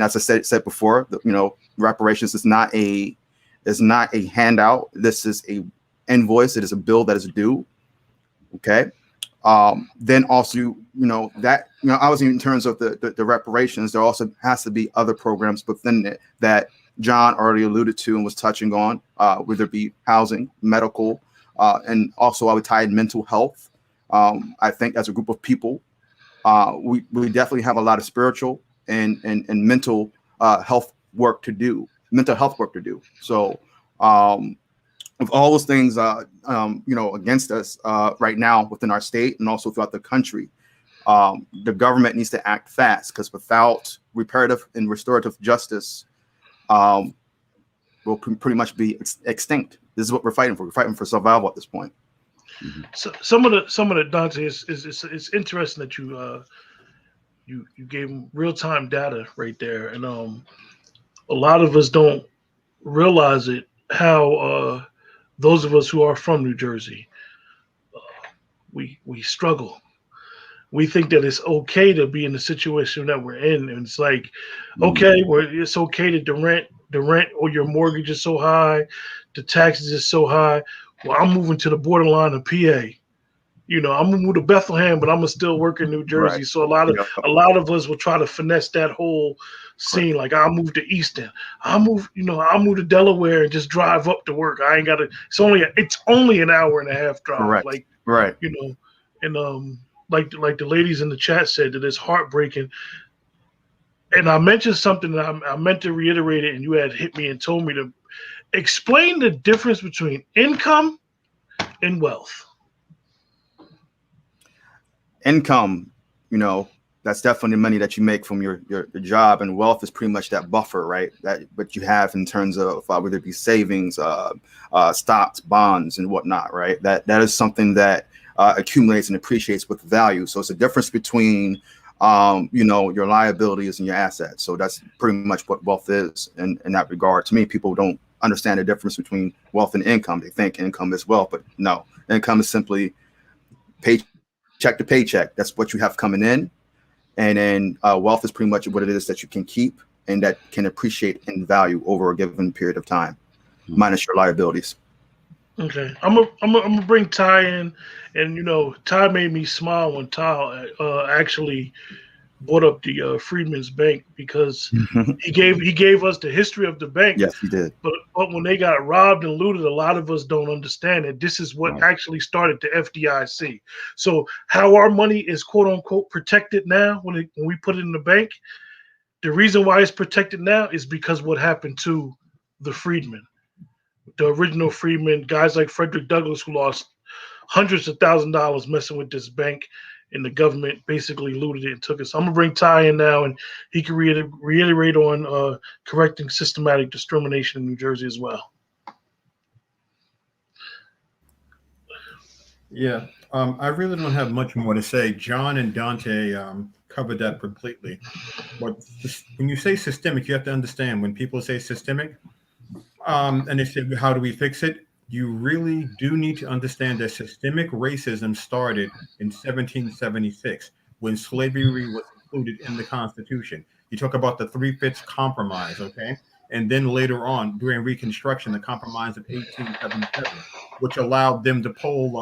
E: as I said before, reparations is not a handout. This is a invoice. It is a bill that is due. Okay. Then also, obviously in terms of the reparations, there also has to be other programs within it that John already alluded to and was touching on, whether it be housing, medical, and also I would tie in mental health. I think as a group of people, we definitely have a lot of spiritual and mental health work to do. So with all those things, against us right now within our state and also throughout the country, the government needs to act fast, because without reparative and restorative justice, we'll pretty much be extinct. This is what we're fighting for. We're fighting for survival at this point.
B: Mm-hmm. So some of the Dante it's interesting that you gave them real time data right there, and a lot of us don't realize it. How those of us who are from New Jersey, we struggle. We think that it's okay to be in the situation that we're in, and it's like, okay, it's okay that the rent or your mortgage is so high, the taxes is so high. Well, I'm moving to the borderline of PA. I'm gonna move to Bethlehem, but I'm gonna still work in New Jersey. Right. So a lot of us will try to finesse that whole scene. Right. Like, I'll move to Easton. I'll move to Delaware and just drive up to work. I ain't gotta. It's only an hour and a half drive.
E: Correct.
B: Like,
E: right.
B: And like the ladies in the chat said, that it's heartbreaking. And I mentioned something that I meant to reiterate it, and you had hit me and told me to explain the difference between income and wealth.
E: Income, that's definitely the money that you make from your job, and wealth is pretty much that buffer, right? That what you have in terms of whether it be savings, stocks, bonds, and whatnot, right? That is something that accumulates and appreciates with value. So it's a difference between your liabilities and your assets. So that's pretty much what wealth is in that regard. To me, people don't understand the difference between wealth and income. They think income is wealth, but no, income is simply paycheck to paycheck. That's what you have coming in. And then wealth is pretty much what it is that you can keep and that can appreciate in value over a given period of time, minus your liabilities.
B: Okay, I'm gonna bring Ty in, and Ty made me smile when Ty actually brought up the Freedmen's Bank, because he gave us the history of the bank.
E: Yes, he did.
B: But when they got robbed and looted, a lot of us don't understand that this is what actually started the FDIC. So how our money is quote unquote protected now when we put it in the bank, the reason why it's protected now is because what happened to the freedmen. The original freedmen, guys like Frederick Douglass, who lost hundreds of thousands of dollars messing with this bank, and the government basically looted it and took it. So I'm gonna bring Ty in now, and he can reiterate on correcting systematic discrimination in New Jersey as well.
F: Yeah, I really don't have much more to say. John and Dante covered that completely. But when you say systemic, you have to understand when people say systemic, and they say, how do we fix it? you really do need to understand that systemic racism started in 1776 when slavery was included in the Constitution. You talk about the Three-Fifths Compromise, okay? And then later on, during Reconstruction, the Compromise of 1877, which allowed them to pull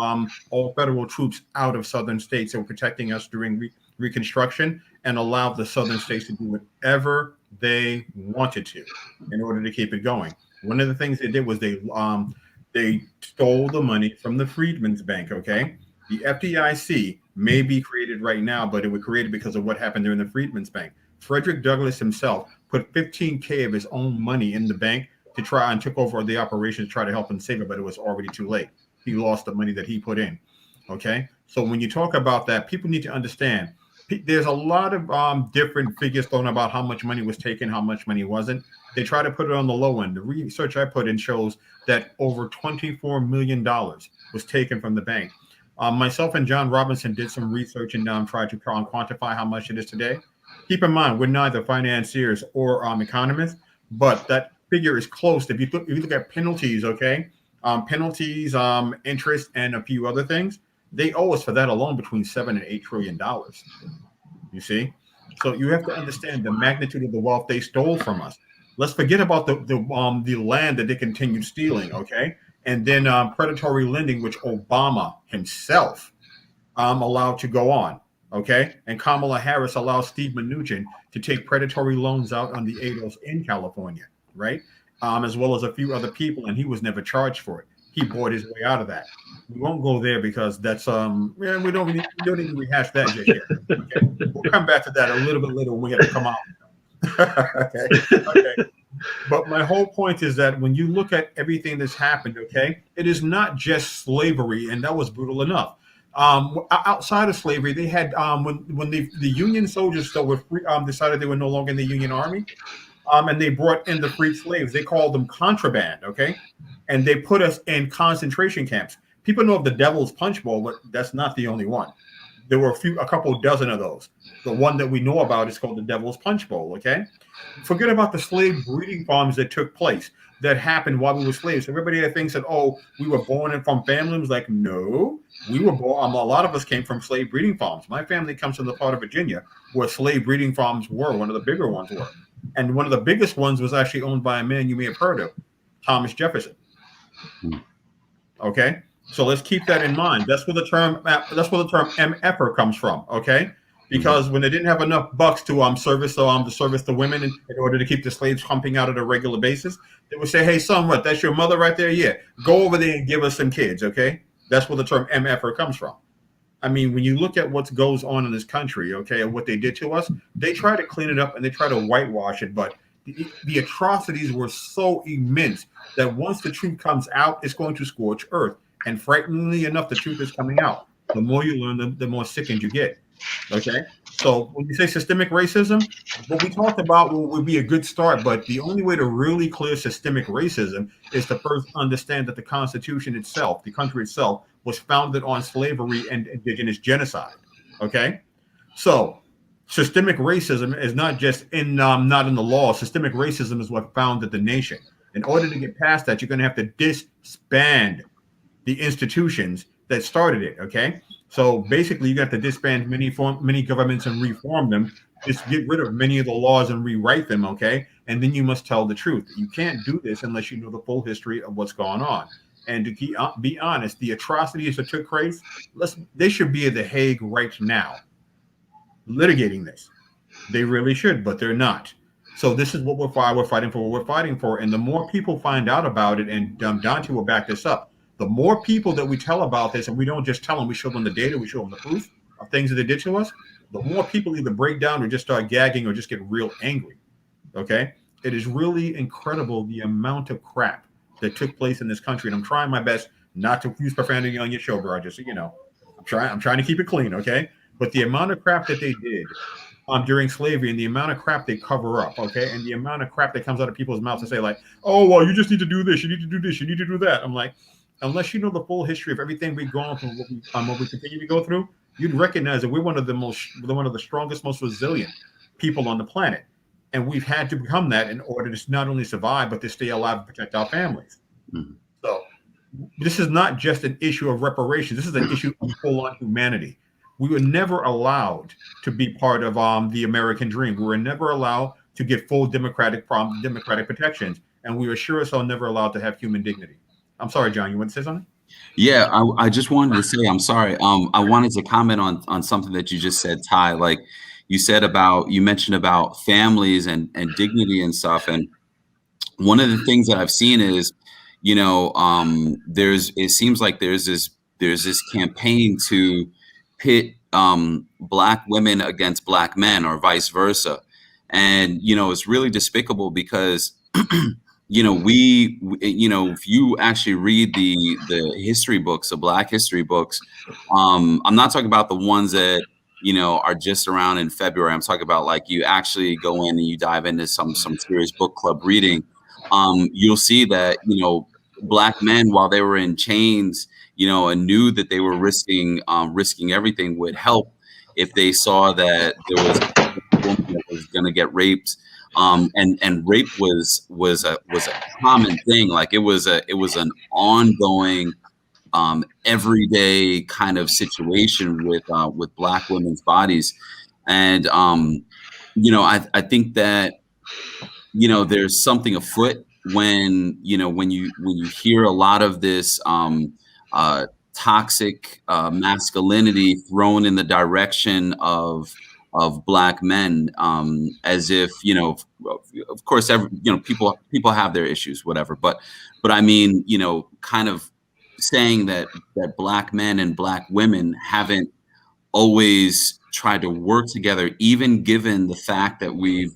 F: all federal troops out of southern states that were protecting us during Reconstruction, and allowed the southern states to do whatever they wanted to in order to keep it going. One of the things they did was they stole the money from the Freedmen's Bank, okay? The FDIC may be created right now, but it was created because of what happened during the Freedmen's Bank. Frederick Douglass himself put $15K of his own money in the bank to try and took over the operation to try to help him save it, but it was already too late. He lost the money that he put in, okay? So when you talk about that, people need to understand there's a lot of different figures thrown about how much money was taken, how much money wasn't. They try to put it on the low end. The research I put in shows that over $24 million was taken from the bank. Myself and John Robinson did some research and tried to quantify how much it is today. Keep in mind, we're neither financiers or economists, but that figure is close. If you look at penalties, okay, penalties, interest, and a few other things, they owe us for that alone between $7 and $8 trillion. You see, so you have to understand the magnitude of the wealth they stole from us. Let's forget about the land that they continued stealing, okay? And then predatory lending, which Obama himself allowed to go on, okay? And Kamala Harris allowed Steve Mnuchin to take predatory loans out on the ADOS in California, right? As well as a few other people, and he was never charged for it. He bought his way out of that. We won't go there because that's we don't need to rehash that just yet. Okay, we'll come back to that a little bit later when we have to come out. Okay. But my whole point is that when you look at everything that's happened, okay, it is not just slavery, and that was brutal enough. Outside of slavery, they had when the Union soldiers that were free, decided they were no longer in the Union Army, and they brought in the freed slaves. They called them contraband, okay, and they put us in concentration camps. People know of the Devil's Punch Bowl, but that's not the only one. There were a couple dozen of those. The one that we know about is called the Devil's Punch Bowl, okay? Forget about the slave breeding farms that took place, that happened while we were slaves. Everybody that thinks that, oh, we were born from families, like, no, we were born, a lot of us came from slave breeding farms. My family comes from the part of Virginia where slave breeding farms were, one of the bigger ones were. And one of the biggest ones was actually owned by a man you may have heard of, Thomas Jefferson. Okay? So let's keep that in mind. That's where the term MFer comes from, okay? Because when they didn't have enough bucks to service the women in order to keep the slaves pumping out at a regular basis, they would say, hey, son, what, that's your mother right there? Yeah, go over there and give us some kids, okay? That's where the term MFer comes from. I mean, when you look at what goes on in this country, okay, and what they did to us, they try to clean it up and they try to whitewash it, but the atrocities were so immense that once the truth comes out, it's going to scorch earth. And frighteningly enough, the truth is coming out. The more you learn, the more sickened you get. Okay? So when you say systemic racism, what we talked about would be a good start, but the only way to really clear systemic racism is to first understand that the Constitution itself, the country itself, was founded on slavery and indigenous genocide. Okay? So systemic racism is not just not in the law. Systemic racism is what founded the nation. In order to get past that, you're going to have to disband the institutions that started it, okay? So basically, you got to disband many governments and reform them. Just get rid of many of the laws and rewrite them, okay? And then you must tell the truth. You can't do this unless you know the full history of what's going on. And to be honest, the atrocities that took place, they should be at The Hague right now, litigating this. They really should, but they're not. So this is what we're fighting for. What we're fighting for, and the more people find out about it, and Dante will back this up, the more people that we tell about this, and we don't just tell them, we show them the data, we show them the proof of things that they did to us, the more people either break down or just start gagging or just get real angry, okay? It is really incredible the amount of crap that took place in this country, and I'm trying my best not to use profanity on your show, bro. Just, I'm trying to keep it clean, okay? But the amount of crap that they did during slavery and the amount of crap they cover up, okay? And the amount of crap that comes out of people's mouths to say, like, oh, well, you just need to do this, you need to do this, you need to do that. I'm like, unless you know the full history of everything we've gone through, what we continue to go through, you'd recognize that we're one of the strongest, most resilient people on the planet. And we've had to become that in order to not only survive, but to stay alive and protect our families. Mm-hmm. So this is not just an issue of reparations. This is an issue of full-on humanity. We were never allowed to be part of the American dream. We were never allowed to get full democratic protections, and we were sure as hell never allowed to have human dignity. I'm sorry, John, you want to say something?
C: Yeah, I just wanted to say, I'm sorry. I wanted to comment on something that you just said, Ty. Like you mentioned about families and dignity and stuff. And one of the things that I've seen is, it seems like there's this campaign to pit Black women against Black men or vice versa. And, it's really despicable because if you actually read the history books, the Black history books, I'm not talking about the ones that are just around in February. I'm talking about like you actually go in and you dive into some serious book club reading. You'll see that Black men, while they were in chains, and knew that they were risking everything, would help if they saw that there was a woman that was going to get raped. And rape was a common thing. Like it was an ongoing, everyday kind of situation with Black women's bodies. And I think that there's something afoot when you hear a lot of this toxic masculinity thrown in the direction of Black men, as if of course people have their issues, whatever, but I mean kind of saying that Black men and Black women haven't always tried to work together, even given the fact that we've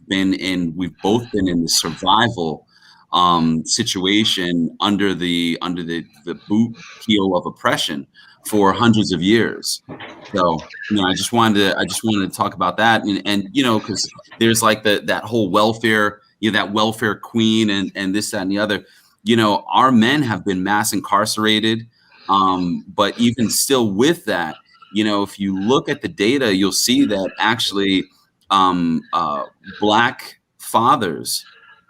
C: both been in the survival situation under the boot heel of oppression for hundreds of years. So I just wanted to talk about that, and because there's like that whole welfare, that welfare queen and this, that, and the other. Our men have been mass incarcerated, but even still with that, if you look at the data, you'll see that actually Black fathers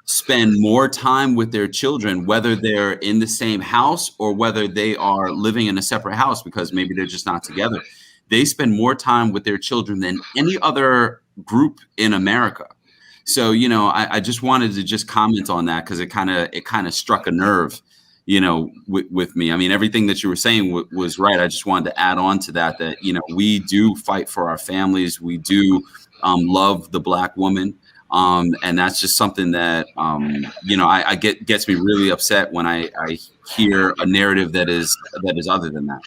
C: spend more time with their children, whether they're in the same house or whether they are living in a separate house because maybe they're just not together. They spend more time with their children than any other group in America. So, I just wanted to just comment on that because it kind of struck a nerve, with me. I mean, everything that you were saying was right. I just wanted to add on to that, we do fight for our families. We do love the Black woman. And that's just something that, gets me really upset when I hear a narrative that is other than that.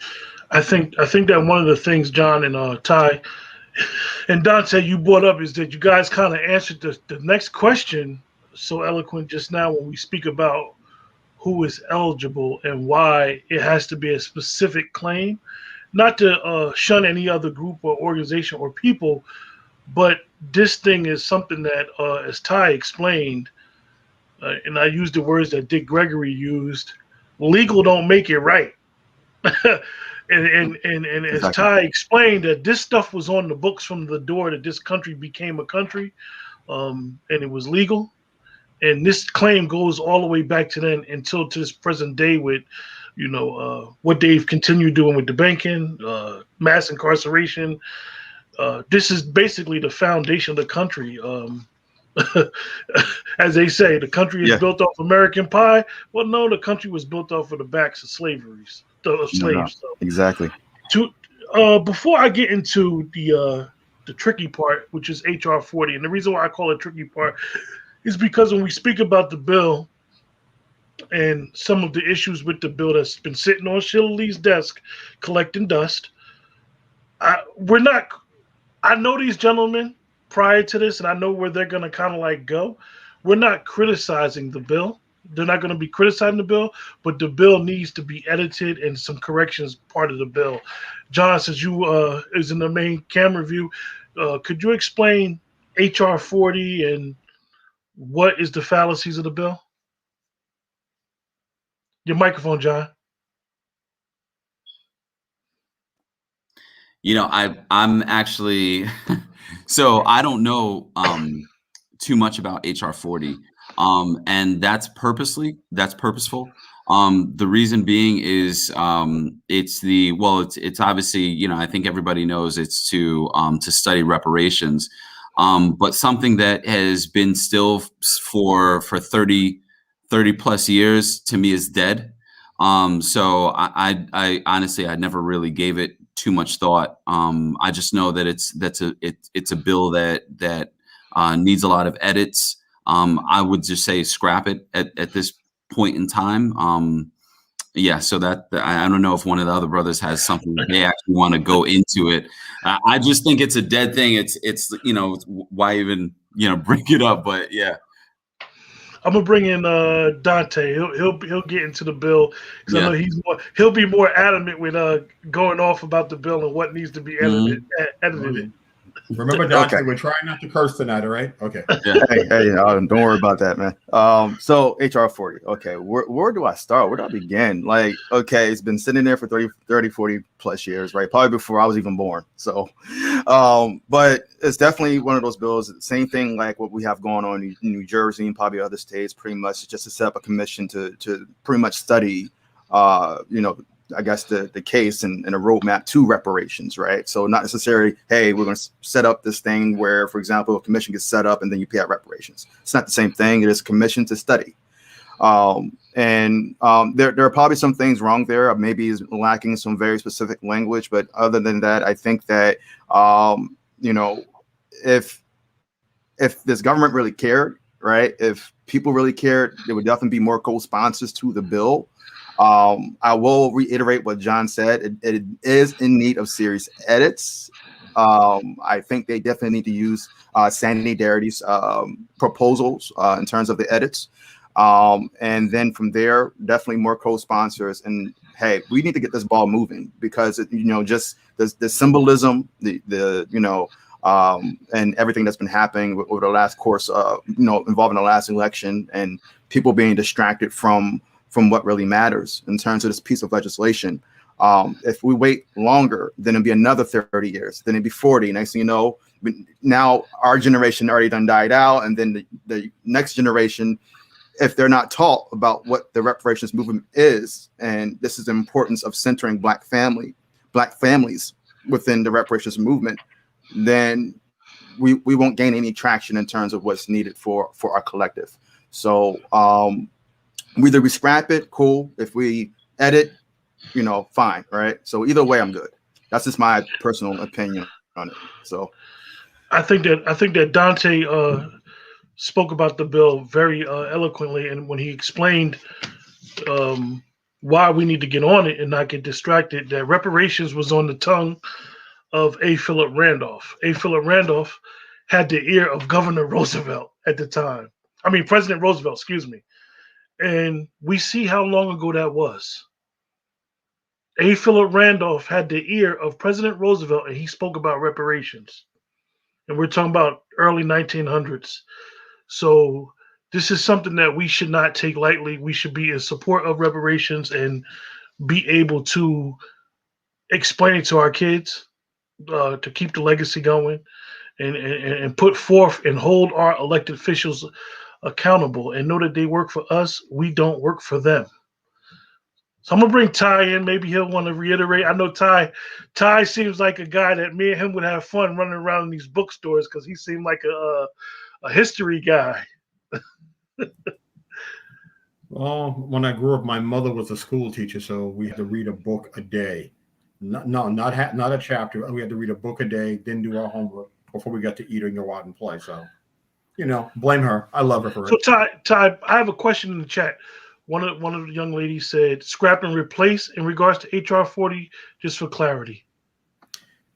B: I think that one of the things, John and Ty and Dante, you brought up is that you guys kind of answered the next question so eloquent just now when we speak about who is eligible and why it has to be a specific claim, not to shun any other group or organization or people, but this thing is something that, as Ty explained, and I used the words that Dick Gregory used, legal don't make it right. and as Ty explained, that this stuff was on the books from the door that this country became a country, and it was legal. And this claim goes all the way back to then until to this present day with, what they've continued doing with the banking, mass incarceration. This is basically the foundation of the country. As they say, the country is built off American pie. Well, no, the country was built off of the backs of slaves.
E: No.
B: So,
E: Exactly.
B: Before I get into the tricky part, which is HR 40, and the reason why I call it tricky part is because when we speak about the bill and some of the issues with the bill that's been sitting on Sheila Lee's desk collecting dust, I know these gentlemen prior to this, and I know where they're going to kind of like go. We're not criticizing the bill. They're not going to be criticizing the bill, but the bill needs to be edited and some corrections part of the bill. John, since you is in the main camera view, could you explain HR 40 and what is the fallacies of the bill? Your microphone, John.
C: I'm actually, so I don't know too much about HR 40, and that's purposeful. The reason being is it's obviously, I think everybody knows it's to study reparations, but something that has been still for 30 plus years to me is dead. So I honestly, I never really gave it too much thought. I just know that it's a bill that needs a lot of edits. I would just say scrap it at this point in time. Yeah, so that I don't know if one of the other brothers has something that they actually want to go into it. I just think it's a dead thing. It's why even bring it up? But yeah.
B: I'm gonna bring in Dante. He'll get into the bill because I know he'll be more adamant with going off about the bill and what needs to be edited.
F: Remember, Dante, we're trying not to curse tonight, all right? Okay.
C: Yeah.
E: Hey, don't worry about that, man. So HR 40. Okay, where do I start? Where do I begin? Like, okay, it's been sitting there for 30, 40 plus years, right? Probably before I was even born. So, but it's definitely one of those bills. Same thing like what we have going on in New Jersey and probably other states, pretty much just to set up a commission to pretty much study, I guess the case and a roadmap to reparations, right? So not necessarily, hey, we're going to set up this thing where, for example, a commission gets set up and then you pay out reparations. It's not the same thing. It is a commission to study. There are probably some things wrong there. Maybe is lacking some very specific language, but other than that, I think that if this government really cared, right? If people really cared, there would definitely be more co-sponsors to the bill. I will reiterate what John said. It is in need of serious edits. I think they definitely need to use Sandy Darity's proposals in terms of the edits. And then from there, definitely more co-sponsors. And hey, we need to get this ball moving because, just the symbolism, and everything that's been happening over the last course, involving the last election and people being distracted from what really matters in terms of this piece of legislation. If we wait longer, then it'll be another 30 years, then it'll be 40. Next thing you know, now our generation already done died out. And then the next generation, if they're not taught about what the reparations movement is, and this is the importance of centering Black families within the reparations movement, then we won't gain any traction in terms of what's needed for our collective. So, whether we scrap it, cool. If we edit, fine, right? So either way, I'm good. That's just my personal opinion on it. So
B: I think that Dante spoke about the bill very eloquently, and when he explained why we need to get on it and not get distracted, that reparations was on the tongue of A. Philip Randolph. A. Philip Randolph had the ear of Governor Roosevelt at the time. I mean, President Roosevelt, excuse me. And we see how long ago that was. A. Philip Randolph had the ear of President Roosevelt, and he spoke about reparations. And we're talking about early 1900s. So this is something that we should not take lightly. We should be in support of reparations and be able to explain it to our kids to keep the legacy going and put forth and hold our elected officials accountable and know that they work for us. We don't work for them. So I'm gonna bring Ty in. Maybe he'll want to reiterate. I know Ty seems like a guy that me and him would have fun running around in these bookstores because he seemed like a history guy.
F: Well, when I grew up, my mother was a school teacher, so we had to read a book a day. Not a chapter. We had to read a book a day, then do our homework before we got to eat or go out and play. So, blame her. I love her for it.
B: So Ty, I have a question in the chat. One of the young ladies said, "Scrap and replace." In regards to HR 40, just for clarity.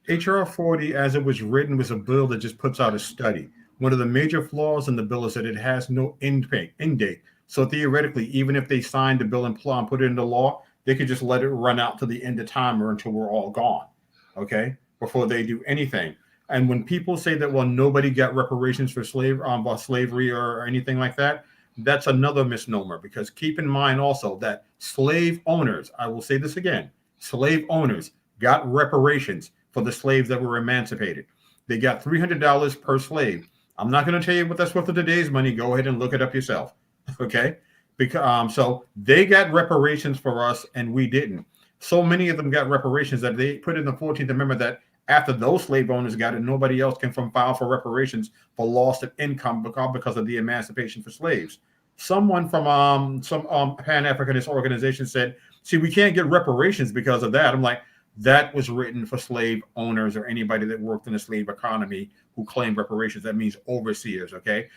F: HR 40, as it was written, was a bill that just puts out a study. One of the major flaws in the bill is that it has no end date. So theoretically, even if they signed the bill and put it into law, they could just let it run out to the end of time or until we're all gone, okay, before they do anything. And when people say that, well, nobody got reparations for slavery or anything like that, that's another misnomer, because keep in mind also that slave owners, I will say this again, slave owners got reparations for the slaves that were emancipated. They got $300 per slave. I'm not going to tell you what that's worth of today's money. Go ahead and look it up yourself, okay? Because so they got reparations for us and we didn't. So many of them got reparations that they put in the 14th Amendment that after those slave owners got it, nobody else can file for reparations for loss of income because of the emancipation for slaves. Someone from some Pan-Africanist organization said, see, we can't get reparations because of that. I'm like, that was written for slave owners or anybody that worked in the slave economy who claimed reparations. That means overseers, okay?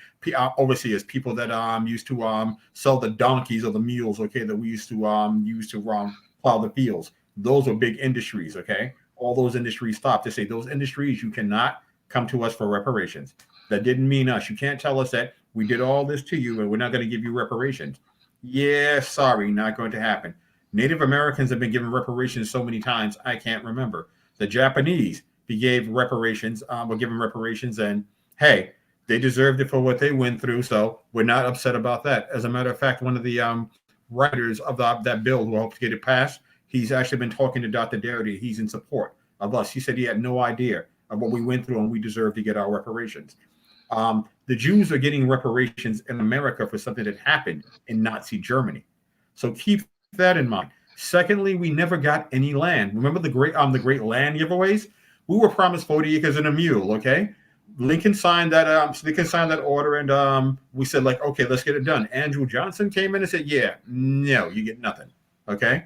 F: Overseers, people that used to sell the donkeys or the mules, okay, that we used to use to plow the fields. Those were big industries, okay? All those industries stopped. They say those industries, you cannot come to us for reparations. That didn't mean us. You can't tell us that we did all this to you and we're not going to give you reparations. Yeah, sorry, not going to happen. Native Americans have been given reparations so many times, I can't remember. The Japanese gave reparations, were given reparations, and hey, they deserved it for what they went through, so we're not upset about that. As a matter of fact, one of the writers of that bill who helped get it passed, he's actually been talking to Dr. Darity. He's in support of us. He said he had no idea of what we went through and we deserve to get our reparations. The Jews are getting reparations in America for something that happened in Nazi Germany. So keep that in mind. Secondly, we never got any land. Remember the great land giveaways? We were promised 40 acres and a mule, okay? Lincoln signed that order, and we said, like, okay, let's get it done. Andrew Johnson came in and said, yeah, no, you get nothing, okay?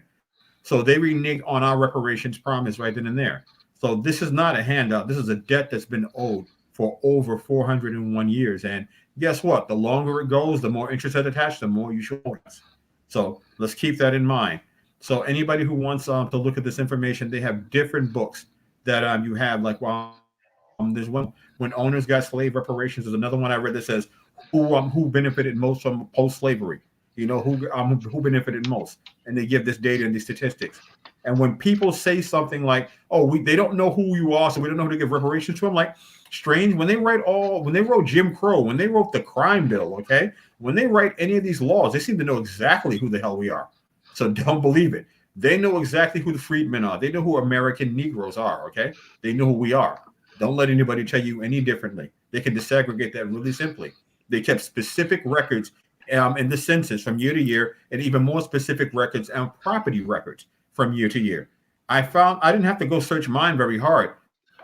F: So they reneged on our reparations promise right then and there. So this is not a handout. This is a debt that's been owed for over 401 years. And guess what? The longer it goes, the more interest that's attached, the more you should owe us. So let's keep that in mind. So anybody who wants to look at this information, they have different books that you have. Like, there's one, When Owners Got Slave Reparations. There's another one I read that says who benefited most from post-slavery. You know, who benefited most, and they give this data and these statistics. And when people say something like, "Oh, they don't know who you are, so we don't know who to give reparations to," I'm like, strange. When they wrote Jim Crow, when they wrote the crime bill, okay, when they write any of these laws, they seem to know exactly who the hell we are. So don't believe it. They know exactly who the freedmen are. They know who American Negroes are. Okay, they know who we are. Don't let anybody tell you any differently. They can disaggregate that really simply. They kept specific records in the census from year to year, and even more specific records and property records from year to year. I didn't have to go search mine very hard.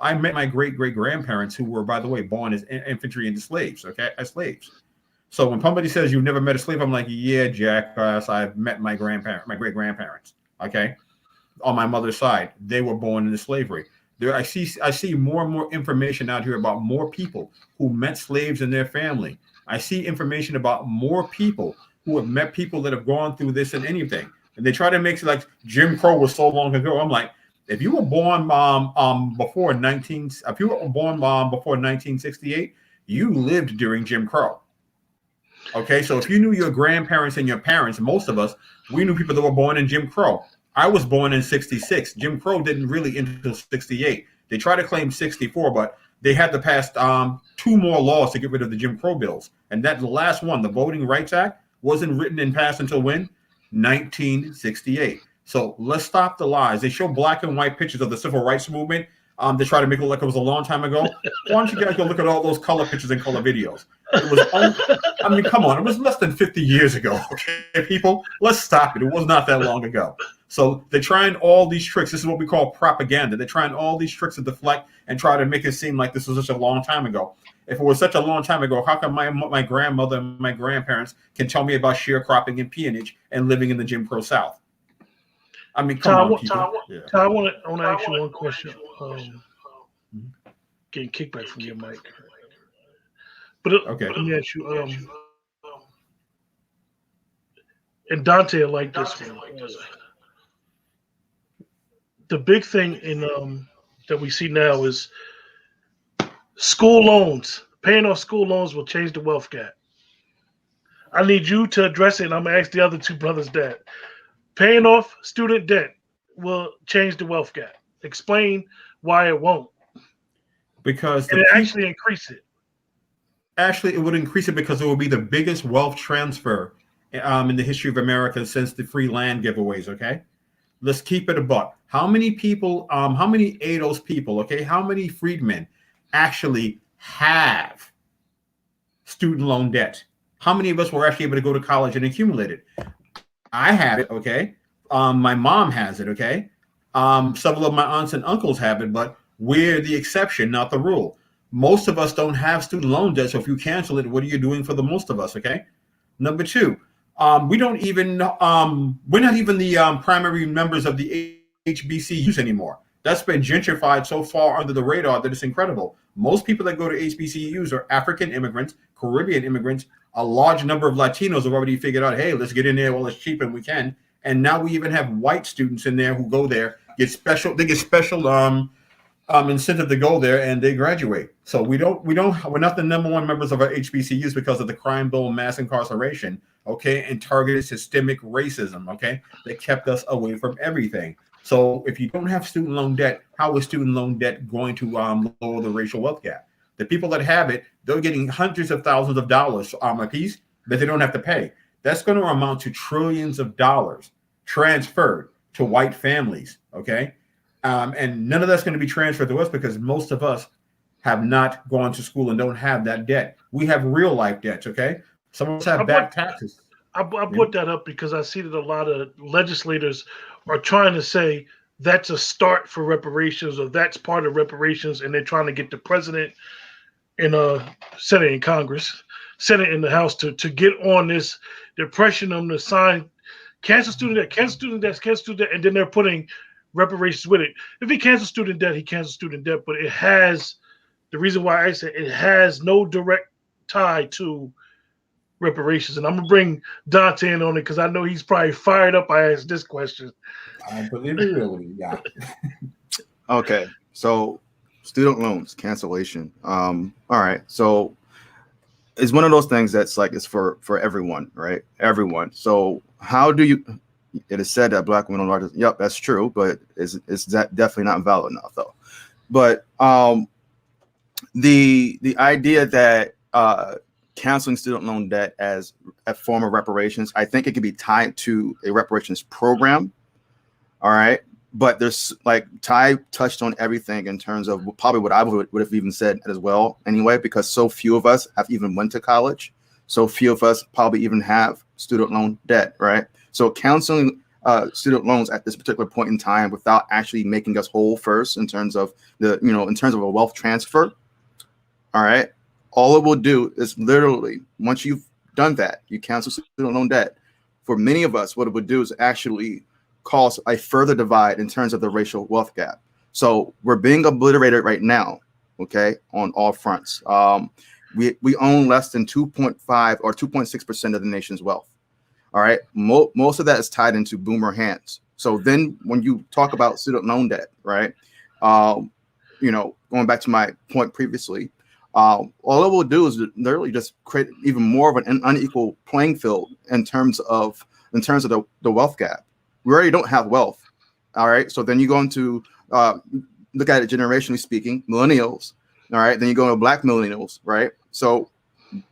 F: I met my great-great-grandparents who were, by the way, born as infantry and slaves, okay, as slaves. So when somebody says you've never met a slave, I'm like, yeah, jackass, I've met my great-grandparents, okay, on my mother's side. They were born into slavery. I see more and more information out here about more people who met slaves in their family. I see information about more people who have met people that have gone through this and anything. And they try to make it like Jim Crow was so long ago. I'm like, if you were born before 1968, you lived during Jim Crow. Okay, so if you knew your grandparents and your parents, most of us, we knew people that were born in Jim Crow. I was born in 66. Jim Crow didn't really end until 68. They try to claim 64, but they had to pass 2 more laws to get rid of the Jim Crow bills. And that the last one, the Voting Rights Act, wasn't written and passed until when? 1968. So let's stop the lies. They show black and white pictures of the civil rights movement. They try to make it look like it was a long time ago. Why don't you guys go look at all those color pictures and color videos? It was, I mean, come on. It was less than 50 years ago. Okay, people, let's stop it. It was not that long ago. So they're trying all these tricks. This is what we call propaganda. They're trying all these tricks to deflect and try to make it seem like this was such a long time ago. If it was such a long time ago, how come my grandmother and my grandparents can tell me about sharecropping and peonage and living in the Jim Crow South? I mean, come on, people.
B: I want to ask you one question. Getting kickback from your mic. But
F: okay.
B: Let me ask you, and Dante like this one. The big thing in that we see now is school loans. Paying off school loans will change the wealth gap. I need you to address it, and I'm going to ask the other 2 brothers that. Paying off student debt will change the wealth gap. Explain why it won't.
F: Because
B: it actually increase it.
F: Actually, it would increase it because it will be the biggest wealth transfer in the history of America since the free land giveaways, okay? Let's keep it a buck. How many people, how many ADOS people, okay, how many freedmen actually have student loan debt? How many of us were actually able to go to college and accumulate it? I have it, okay. My mom has it, okay. Several of my aunts and uncles have it, but we're the exception, not the rule. Most of us don't have student loan debt, so if you cancel it, what are you doing for the most of us, okay? Number two, we don't even, we're not even the primary members of the HBCUs anymore. That's been gentrified so far under the radar that it's incredible. Most people that go to HBCUs are African immigrants, Caribbean immigrants. A large number of Latinos have already figured out, hey, let's get in there while it's cheap and we can. And now we even have white students in there who go there, get special incentive to go there, and they graduate. So we're not the number one members of our HBCUs because of the crime bill, mass incarceration, okay, and targeted systemic racism, okay, that kept us away from everything. So if you don't have student loan debt, how is student loan debt going to lower the racial wealth gap? The people that have it, they're getting hundreds of thousands of dollars a piece that they don't have to pay. That's going to amount to trillions of dollars transferred to white families, okay? And none of that's going to be transferred to us because most of us have not gone to school and don't have that debt. We have real life debts, okay? Some of us have back taxes.
B: I put that up because I see that a lot of legislators are trying to say that's a start for reparations or that's part of reparations, and they're trying to get the president in Senate and Congress, Senate and the House to get on this. They're pressuring them to sign cancel student debt, and then they're putting reparations with it. If he cancels student debt, he cancels student debt, but it has, the reason why I said it has no direct tie to reparations. And I'm gonna bring Dante in on it because I know he's probably fired up. I asked this question.
F: I believe it really, yeah.
E: Okay, so student loans cancellation. All right, so it's one of those things that's like it's for everyone, right? Everyone. So how do you? It is said that Black women are largest. Yep, that's true, but it's that definitely not valid enough though. But the idea that canceling student loan debt as a form of reparations, I think it could be tied to a reparations program. All right. But there's like Ty touched on everything in terms of probably what I would have even said as well anyway, because so few of us have even went to college. So few of us probably even have student loan debt. Right. So canceling student loans at this particular point in time without actually making us whole first in terms of in terms of a wealth transfer. All right. All it will do is literally, once you've done that, you cancel student loan debt. For many of us, what it would do is actually cause a further divide in terms of the racial wealth gap. So we're being obliterated right now, okay, on all fronts. We own less than 2.5 or 2.6% of the nation's wealth. All right. Most of that is tied into boomer hands. So then when you talk about student loan debt, right, going back to my point previously, all it will do is literally just create even more of an unequal playing field in terms of the wealth gap. We already don't have wealth. All right. So then you go into look at it generationally speaking, millennials. All right. Then you go to Black millennials. Right. So,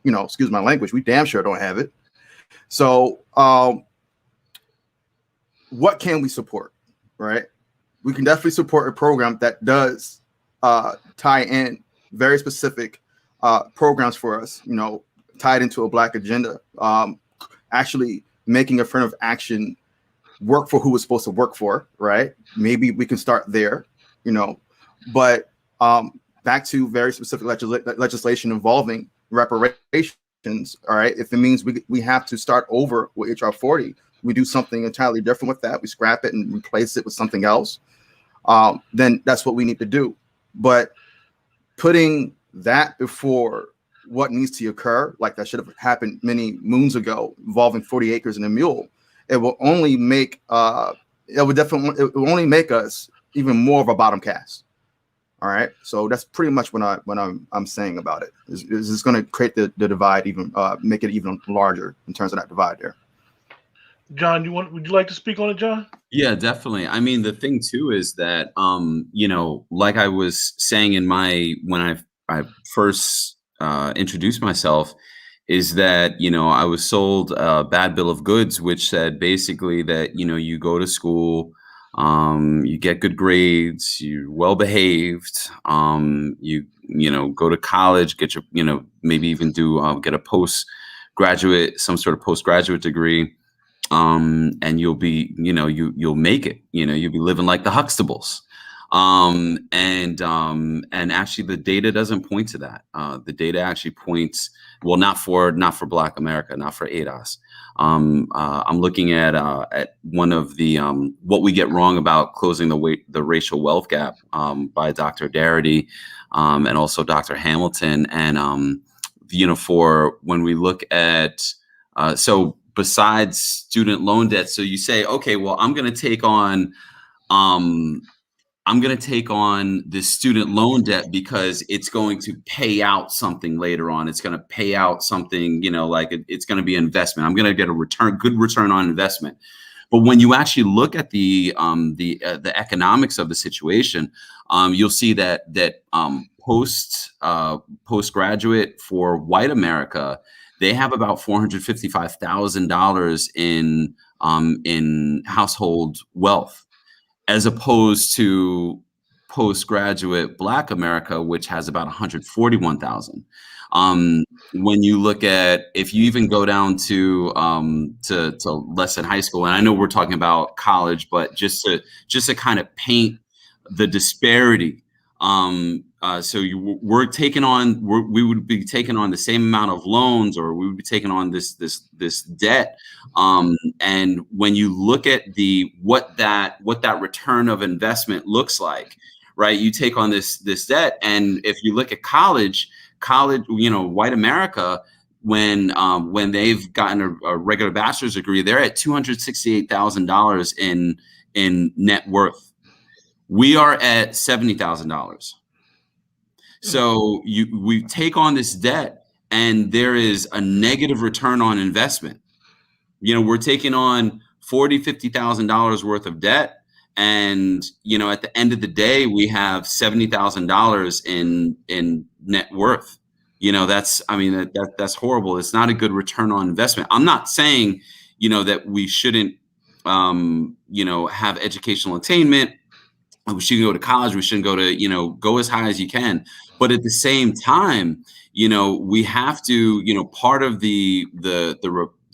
E: excuse my language, we damn sure don't have it. So what can we support? Right. We can definitely support a program that does tie in very specific programs for us, tied into a Black agenda, actually making affirmative action work for who it's supposed to work for, right? Maybe we can start there, but back to very specific legislation involving reparations, all right? If it means we have to start over with HR 40, we do something entirely different with that, we scrap it and replace it with something else, then that's what we need to do. But putting that before what needs to occur, like that should have happened many moons ago, involving 40 acres and a mule, it will only make it will only make us even more of a bottom caste. All right, so that's pretty much what I'm saying about it. Is this going to create the divide even, make it even larger in terms of that divide there?
B: John, would you like to speak on it, John?
C: Yeah, definitely. I mean, the thing too is that, like I was saying when I first introduced myself, is that, I was sold a bad bill of goods, which said basically that, you go to school, you get good grades, you're well behaved, you go to college, get your, maybe even get a some sort of postgraduate degree, and you'll be, you'll make it. You'll be living like the Huxtables. And actually, the data doesn't point to that. The data actually points, well, not for Black America, not for ADOS. I'm looking at one of the what we get wrong about closing the racial wealth gap by Dr. Darity and also Dr. Hamilton. And for when we look at so besides student loan debt, so you say, okay, well, I'm going to take on this student loan debt because it's going to pay out something later on. It's going to pay out something, like it's going to be an investment. I'm going to get a good return on investment. But when you actually look at the economics of the situation, you'll see that postgraduate for white America, they have about $455,000 in household wealth, as opposed to postgraduate Black America, which has about 141,000. When you look at, if you even go down to less than high school, and I know we're talking about college, but just to kind of paint the disparity. So we would be taking on the same amount of loans, or we would be taking on this debt. And when you look at what that return of investment looks like, right? You take on this debt, and if you look at college, white America, when they've gotten a regular bachelor's degree, they're at $268,000 in net worth. We are at $70,000. So we take on this debt, and there is a negative return on investment. We're taking on $40,000, $50,000 worth of debt, and at the end of the day, we have $70,000 in net worth. That's horrible. It's not a good return on investment. I'm not saying that we shouldn't have educational attainment. We shouldn't go to college. We shouldn't go to, go as high as you can. But at the same time, we have to, part of the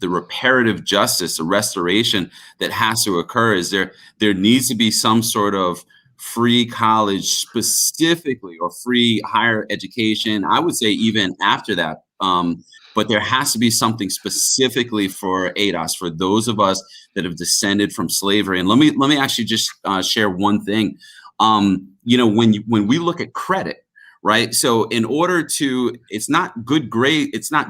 C: reparative justice, the restoration that has to occur is there needs to be some sort of free college specifically, or free higher education. I would say even after that. But there has to be something specifically for ADOS, for those of us that have descended from slavery. And let me actually just share one thing. When we look at credit, right? So in order to, it's not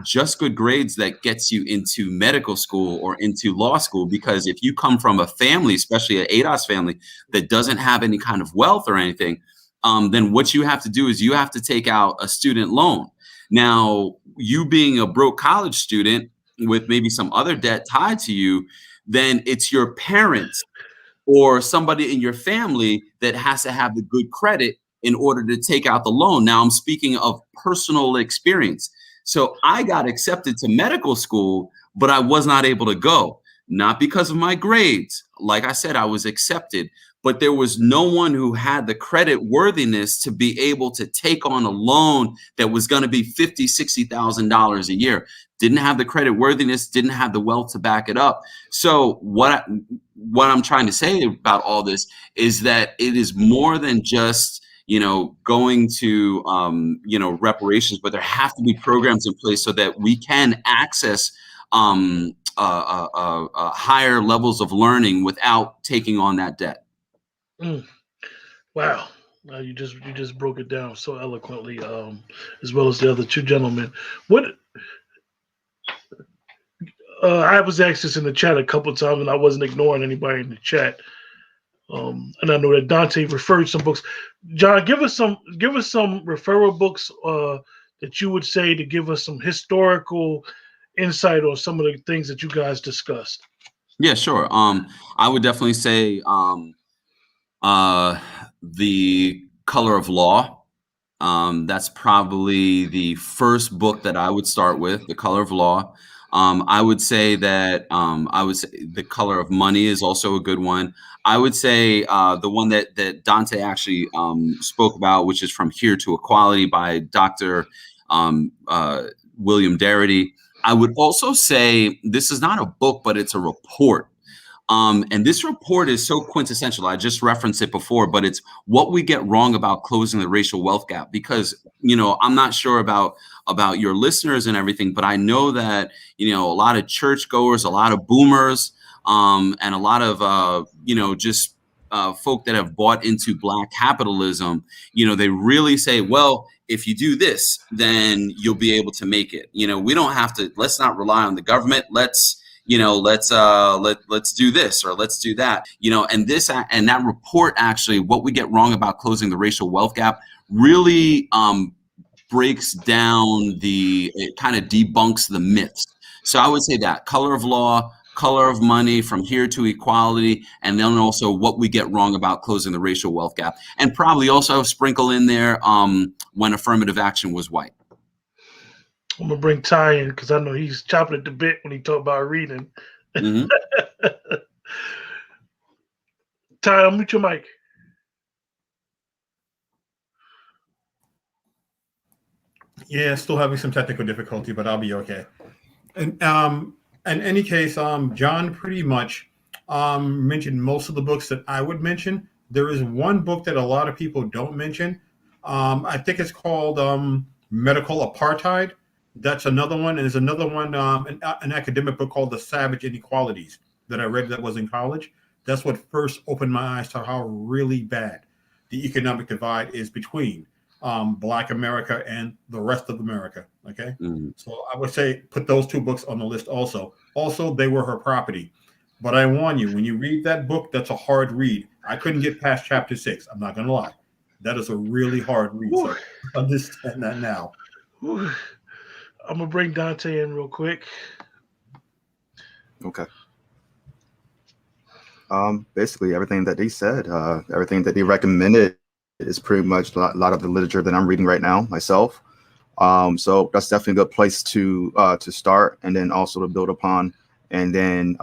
C: just good grades that gets you into medical school or into law school, because if you come from a family, especially an ADOS family, that doesn't have any kind of wealth or anything, then what you have to do is you have to take out a student loan. Now, you being a broke college student with maybe some other debt tied to you, then it's your parents or somebody in your family that has to have the good credit in order to take out the loan. Now, I'm speaking of personal experience. So I got accepted to medical school, but I was not able to go, not because of my grades. Like I said, I was accepted, but there was no one who had the credit worthiness to be able to take on a loan that was going to be $50,000, $60,000 a year. Didn't have the credit worthiness, didn't have the wealth to back it up. So what I'm trying to say about all this is that it is more than just, going to, reparations, but there have to be programs in place so that we can access higher levels of learning without taking on that debt.
B: Wow. You just broke it down so eloquently, as well as the other two gentlemen. I was asked this in the chat a couple of times, and I wasn't ignoring anybody in the chat. And I know that Dante referred some books. John, give us some referral books that you would say to give us some historical insight on some of the things that you guys discussed.
C: Yeah, sure. I would definitely say The Color of Law. That's probably the first book that I would start with, The Color of Law. I would say that The Color of Money is also a good one. I would say the one that Dante actually spoke about, which is From Here to Equality by Dr. William Darity. I would also say this is not a book, but it's a report. And this report is so quintessential. I just referenced it before, but it's what we get wrong about closing the racial wealth gap. Because, I'm not sure about your listeners and everything, but I know that, a lot of churchgoers, a lot of boomers, and a lot of, just folk that have bought into Black capitalism, they really say, well, if you do this, then you'll be able to make it. We don't have to, let's not rely on the government. Let's do this or let's do that, and that report, actually, what we get wrong about closing the racial wealth gap really breaks down it kind of debunks the myths. So I would say that color of law, color of money, from here to equality, and then also what we get wrong about closing the racial wealth gap, and probably also sprinkle in there when affirmative action was white.
B: I'm gonna bring Ty in because I know he's chopping at the bit when he talk about reading.
C: Mm-hmm.
B: Ty, unmute your mic.
F: Yeah, still having some technical difficulty, but I'll be okay. And in any case, John pretty much mentioned most of the books that I would mention. There is one book that a lot of people don't mention. I think it's called Medical Apartheid. That's another one. And there's another one, an academic book called The Savage Inequalities that I read that was in college. That's what first opened my eyes to how really bad the economic divide is between Black America and the rest of America. Okay. Mm-hmm. So I would say put those two books on the list also. Also, They Were Her Property. But I warn you, when you read that book, that's a hard read. I couldn't get past chapter 6. I'm not going to lie. That is a really hard read. So understand that now.
B: I'm going to bring Dante in real quick.
E: Okay. Basically, everything that he said, everything that he recommended is pretty much a lot of the literature that I'm reading right now myself. So that's definitely a good place to start, and then also to build upon. And then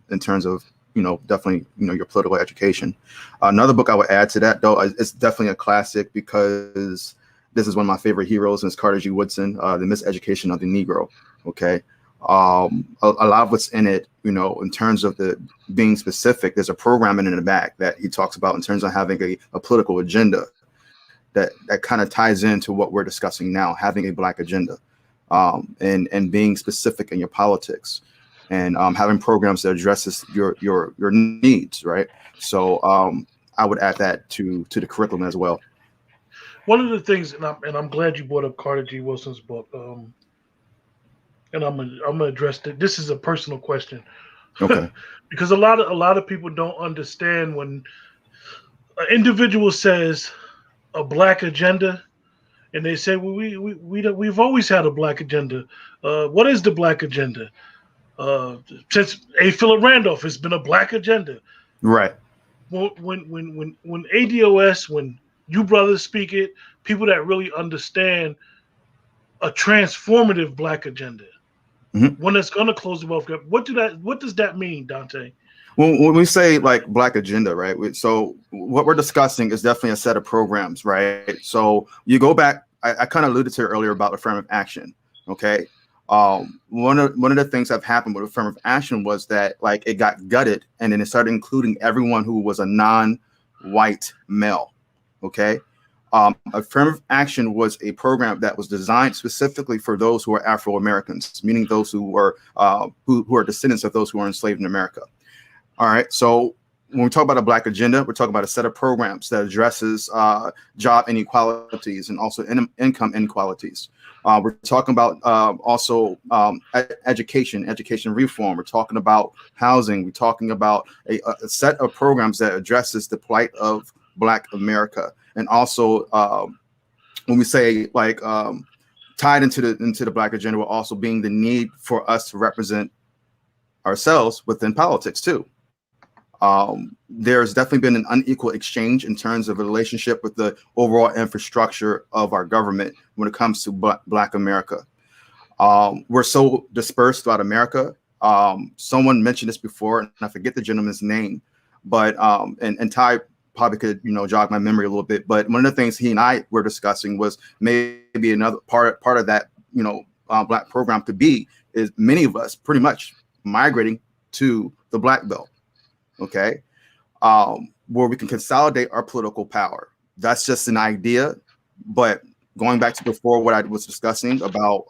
E: in terms of, definitely, your political education. Another book I would add to that, though, it's definitely a classic because this is one of my favorite heroes, and it's Carter G. Woodson, The Miseducation of the Negro. Okay. A lot of what's in it, in terms of the being specific, there's a programming in the back that he talks about in terms of having a political agenda that kind of ties into what we're discussing now, having a Black agenda, and being specific in your politics, and having programs that addresses your needs, right? So I would add that to the curriculum as well.
B: One of the things, and I'm glad you brought up Carter G. Wilson's book. And I'm gonna address that. This is a personal question,
E: okay?
B: Because a lot of people don't understand when an individual says a Black agenda, and they say, well, we've always had a Black agenda. What is the Black agenda? Since A. Philip Randolph, it's been a Black agenda,
E: right?
B: When ADOS, when you brothers speak it, people that really understand a transformative Black agenda. Mm-hmm. When it's going to close the wealth gap, what does that mean, Dante?
E: When we say like Black agenda, right? So what we're discussing is definitely a set of programs, right? So you go back, I kind of alluded to earlier about affirmative action. Okay. One of the things that happened with affirmative action was that like it got gutted, and then it started including everyone who was a non-white male. Okay. Affirmative action was a program that was designed specifically for those who are Afro-Americans, meaning those who were who are descendants of those who were enslaved in America. All right. So when we talk about a Black agenda, we're talking about a set of programs that addresses job inequalities and also income inequalities. We're talking about also education reform. We're talking about housing. We're talking about a set of programs that addresses the plight of Black America. And also, when we say like tied into the Black agenda, will also being the need for us to represent ourselves within politics too. There's definitely been an unequal exchange in terms of a relationship with the overall infrastructure of our government when it comes to Black America. We're so dispersed throughout America. Someone mentioned this before, and I forget the gentleman's name, but and Ty probably could jog my memory a little bit. But one of the things he and I were discussing was maybe another part of that Black program could be is many of us pretty much migrating to the Black Belt, okay, where we can consolidate our political power. That's just an idea, but going back to before what I was discussing about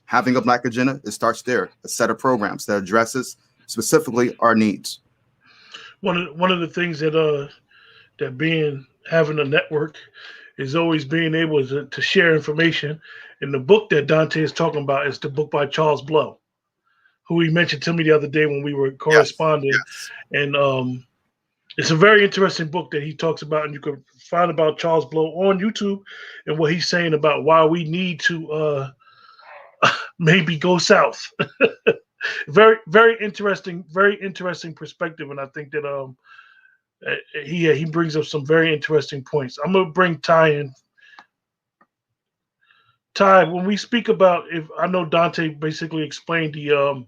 E: having a Black agenda, it starts there, a set of programs that addresses specifically our needs.
B: One of the things that having a network is always being able to share information. And the book that Dante is talking about is the book by Charles Blow, who he mentioned to me the other day when we were corresponding.
E: Yes.
B: And it's a very interesting book that he talks about, and you can find about Charles Blow on YouTube and what he's saying about why we need to maybe go south. Very interesting perspective, and I think that he brings up some very interesting points. I'm gonna bring Ty in. Ty, when we speak about, if I know Dante basically explained the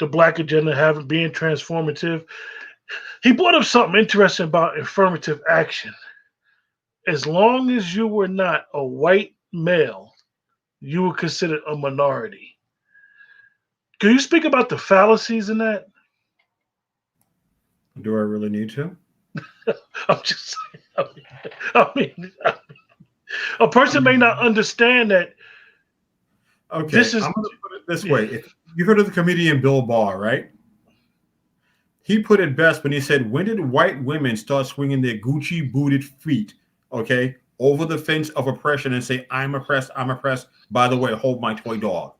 B: Black agenda being transformative, he brought up something interesting about affirmative action. As long as you were not a white male, you were considered a minority. Can you speak about the fallacies in that?
F: Do I really need to?
B: I'm just saying. I mean, a person may not understand that.
F: Okay, I'm going to put it this way. If you heard of the comedian Bill Barr, right? He put it best when he said, when did white women start swinging their Gucci-booted feet, okay, over the fence of oppression and say, I'm oppressed, by the way, hold my toy dog.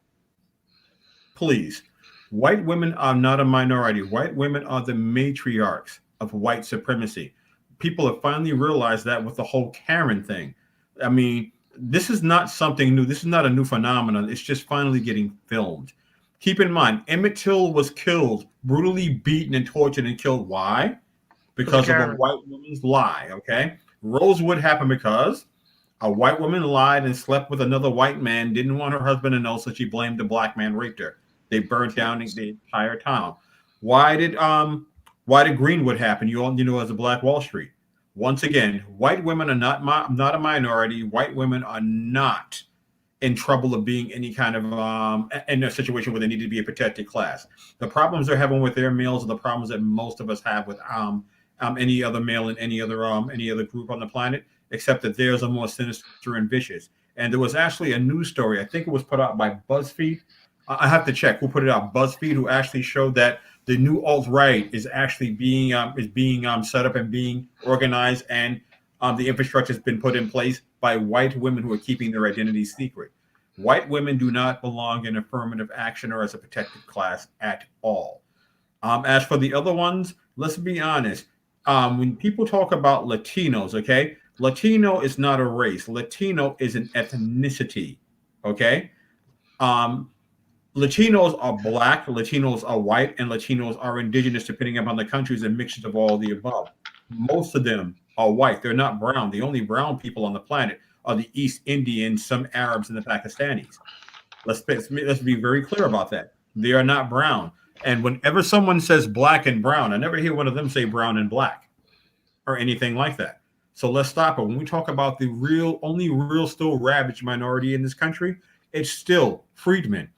F: Please. White women are not a minority. White women are the matriarchs of white supremacy. People have finally realized that with the whole Karen thing. I mean, this is not something new. This is not a new phenomenon. It's just finally getting filmed. Keep in mind, Emmett Till was killed, brutally beaten and tortured and killed. Why? Because of a white woman's lie, okay? Rosewood happened because a white woman lied and slept with another white man, didn't want her husband to know, so she blamed the black man raped her. They burned down the entire town. Why did Greenwood happen? You all know as a Black Wall Street. Once again, white women are not a minority. White women are not in trouble of being any kind of in a situation where they need to be a protected class. The problems they're having with their males are the problems that most of us have with any other male in any other group on the planet, except that theirs are more sinister and vicious. And there was actually a news story, I think it was put out by BuzzFeed. I have to check who put it out. BuzzFeed, who actually showed that the new alt-right is actually being set up and being organized, and the infrastructure has been put in place by white women who are keeping their identities secret. White women do not belong in affirmative action or as a protected class at all. As for the other ones, let's be honest. When people talk about Latinos, okay, Latino is not a race. Latino is an ethnicity, okay? Latinos are black, Latinos are white, and Latinos are indigenous, depending upon the countries, and mixtures of all of the above. Most of them are white. They're not brown. The only brown people on the planet are the East Indians, some Arabs, and the Pakistanis. Let's be very clear about that. They are not brown. And whenever someone says black and brown, I never hear one of them say brown and black or anything like that. So let's stop it. When we talk about the only real still ravaged minority in this country, it's still freedmen.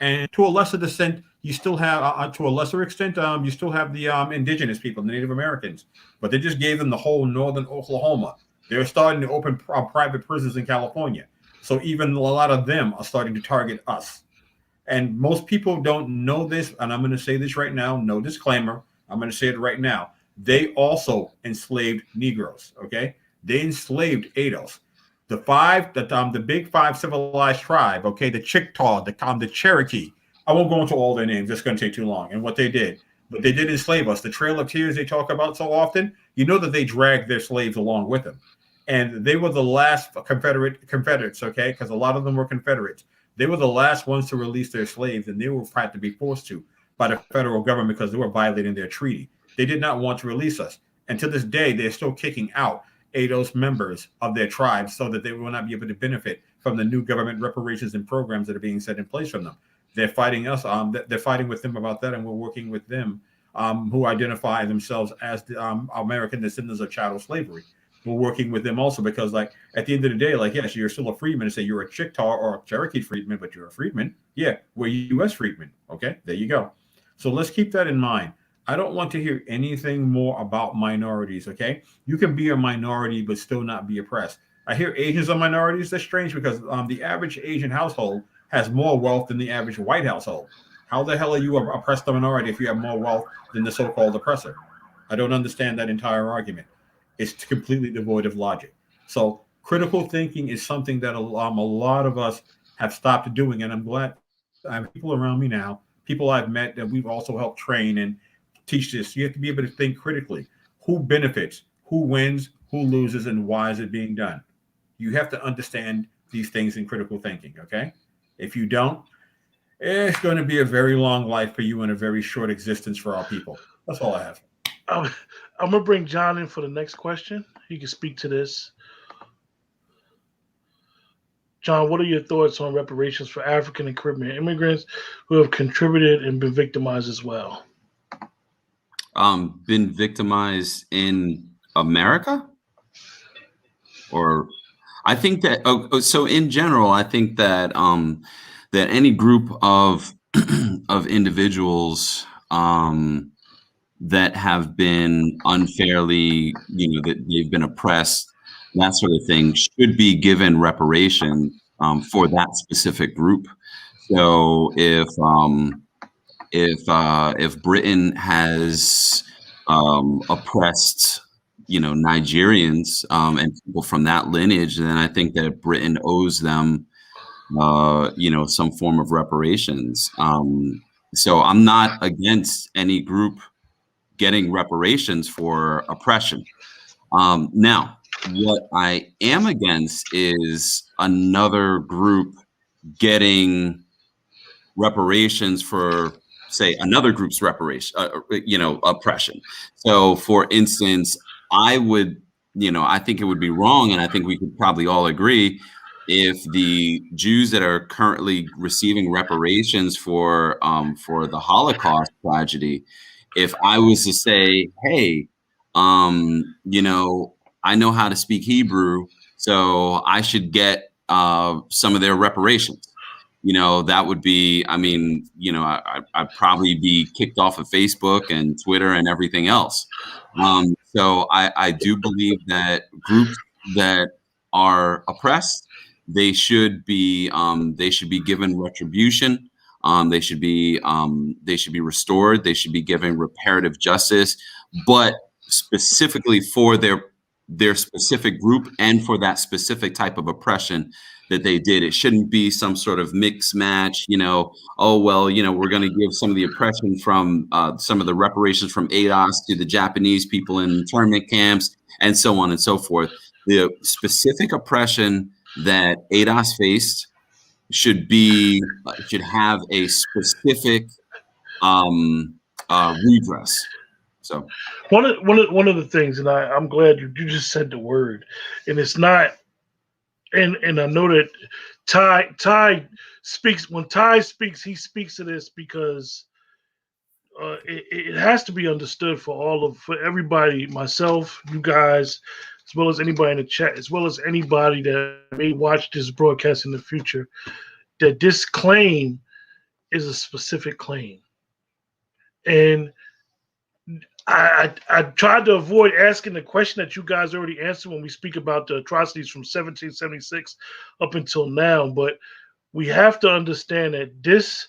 F: And to a lesser extent, you still have, you still have the indigenous people, the Native Americans. But they just gave them the whole northern Oklahoma. They're starting to open private prisons in California. So even a lot of them are starting to target us. And most people don't know this, and I'm going to say this right now, no disclaimer. I'm going to say it right now. They also enslaved Negroes, okay? They enslaved Ados. The big five civilized tribe, okay, the Chickaw, the Cherokee. I won't go into all their names. It's going to take too long. And what they did. But they did enslave us. The Trail of Tears they talk about so often, you know that they dragged their slaves along with them. And they were the last Confederates, okay, because a lot of them were Confederates. They were the last ones to release their slaves, and they were had to be forced to by the federal government because they were violating their treaty. They did not want to release us. And to this day, they're still kicking out ADOS members of their tribes so that they will not be able to benefit from the new government reparations and programs that are being set in place from them. They're fighting us. They're fighting with them about that, and we're working with them who identify themselves as the American descendants of chattel slavery. we're working with them also, because like at the end of the day, like, yes, you're still a freedman and say you're a Chickaw or a Cherokee freedman, but you're a freedman. Yeah, we're U.S. freedmen. Okay, there you go. So let's keep that in mind. I don't want to hear anything more about minorities. Okay, you can be a minority but still not be oppressed. I hear Asians are minorities. That's strange, because the average Asian household has more wealth than the average white household. How the hell are you a oppressed minority if you have more wealth than the so-called oppressor? I don't understand that entire argument. It's completely devoid of logic. So critical thinking is something that a lot of us have stopped doing, and I'm glad I have people around me now, people I've met that we've also helped train and teach this. You have to be able to think critically. Who benefits? Who wins? Who loses? And why is it being done? You have to understand these things in critical thinking, okay? If you don't, it's going to be a very long life for you and a very short existence for our people. That's all I have.
B: I'm going to bring John in for the next question. He can speak to this. John, what are your thoughts on reparations for African and Caribbean immigrants who have contributed and been victimized as well?
C: Been victimized in America? Or I think that, so in general, I think that that any group of of individuals that have been unfairly, that they've been oppressed, that sort of thing, should be given reparation for that specific group. So if Britain has oppressed, Nigerians and people from that lineage, then I think that Britain owes them, some form of reparations. So I'm not against any group getting reparations for oppression. Now, what I am against is another group getting reparations for, say, another group's oppression. So, for instance, I think it would be wrong, and I think we could probably all agree, if the Jews that are currently receiving reparations for the Holocaust tragedy, if I was to say, hey, I know how to speak Hebrew, so I should get some of their reparations. That would be, I'd probably be kicked off of Facebook and Twitter and everything else. So I do believe that groups that are oppressed, they should be given retribution. They should be restored. They should be given reparative justice, but specifically for their specific group and for that specific type of oppression that they did. It shouldn't be some sort of mix match, we're going to give some of the oppression from some of the reparations from ADOS to the Japanese people in internment camps and so on and so forth. The specific oppression that ADOS faced should have a specific redress. So
B: one of the things, and I'm glad you just said the word, and it's not, and I know that Ty speaks, when Ty speaks, he speaks to this because it has to be understood for everybody, myself, you guys, as well as anybody in the chat, as well as anybody that may watch this broadcast in the future, that this claim is a specific claim. And I tried to avoid asking the question that you guys already answered when we speak about the atrocities from 1776 up until now, but we have to understand that this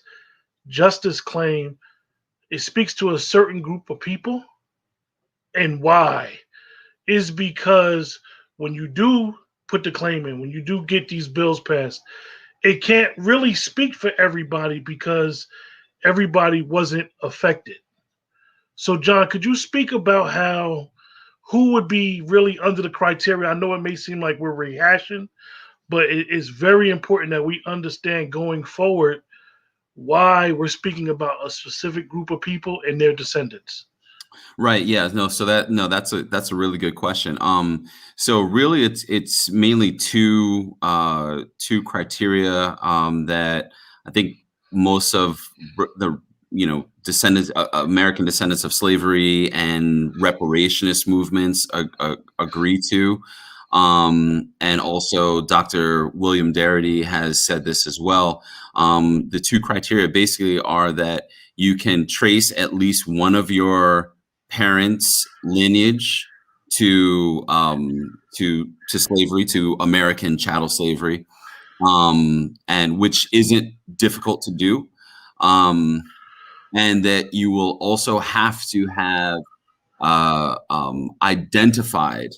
B: justice claim, it speaks to a certain group of people, and why is because when you do put the claim in, when you do get these bills passed, it can't really speak for everybody because everybody wasn't affected. So, John, could you speak about who would be really under the criteria? I know it may seem like we're rehashing, but it is very important that we understand going forward why we're speaking about a specific group of people and their descendants.
C: Right. Yeah. No. So that's a really good question. So really, it's mainly two criteria that I think most of the descendants, American descendants of slavery and reparationist movements agree to. And also Dr. William Darity has said this as well. The two criteria basically are that you can trace at least one of your parents' lineage to slavery, to American chattel slavery, and which isn't difficult to do. And that you will also have to have identified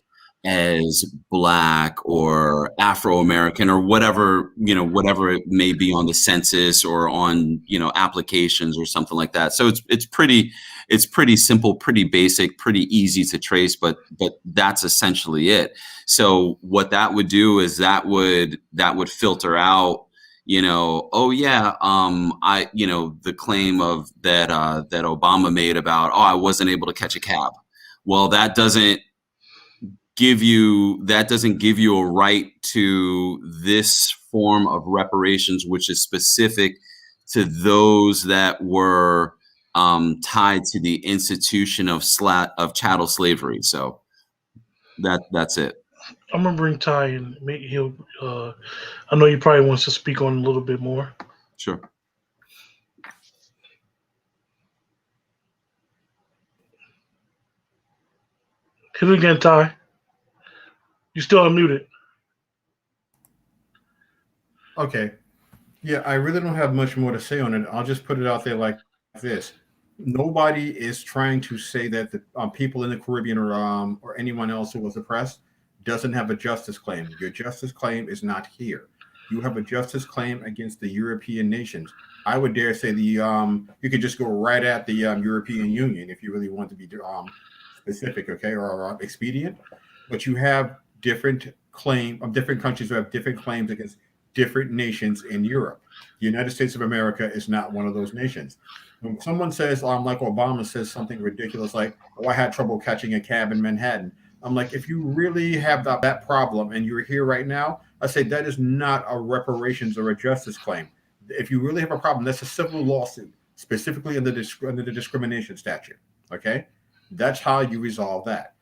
C: as Black or Afro-American or whatever, whatever it may be on the census or on, applications or something like that. So it's pretty simple, pretty basic, pretty easy to trace, but that's essentially it. So what that would do is that would filter out, the claim of that Obama made about, I wasn't able to catch a cab. Well, that doesn't give you a right to this form of reparations, which is specific to those that were tied to the institution of chattel slavery. So that's it.
B: I'm gonna bring Ty, and he'll. I know he probably wants to speak on a little bit more.
C: Sure.
B: Hit it again, Ty. You still unmuted.
F: Okay. Yeah, I really don't have much more to say on it. I'll just put it out there like this. Nobody is trying to say that the people in the Caribbean or anyone else who was oppressed doesn't have a justice claim. Your justice claim is not here. You have a justice claim against the European nations. I would dare say you could just go right at the European Union if you really want to be specific, okay, or expedient. But you have different countries who have different claims against different nations in Europe. The United States of America is not one of those nations. When someone says, like Obama says something ridiculous like, I had trouble catching a cab in Manhattan, I'm like, if you really have that problem and you're here right now, I say that is not a reparations or a justice claim. If you really have a problem, that's a civil lawsuit, specifically under the discrimination statute. Okay, that's how you resolve that.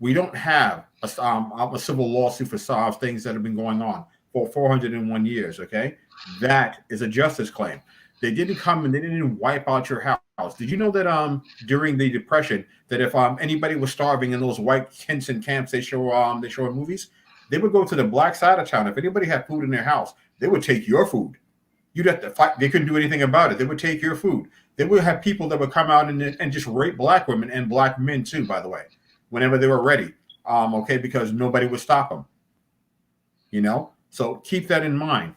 F: We don't have a civil lawsuit for things that have been going on for 401 years. Okay, that is a justice claim. They didn't come and they didn't wipe out your house. Did you know that during the Depression, that if anybody was starving in those white tents and camps they show in movies, they would go to the black side of town. If anybody had food in their house, they would take your food. You'd have to fight. They couldn't do anything about it. They would take your food. They would have people that would come out and just rape Black women and Black men too, by the way, whenever they were ready. Because nobody would stop them. So keep that in mind.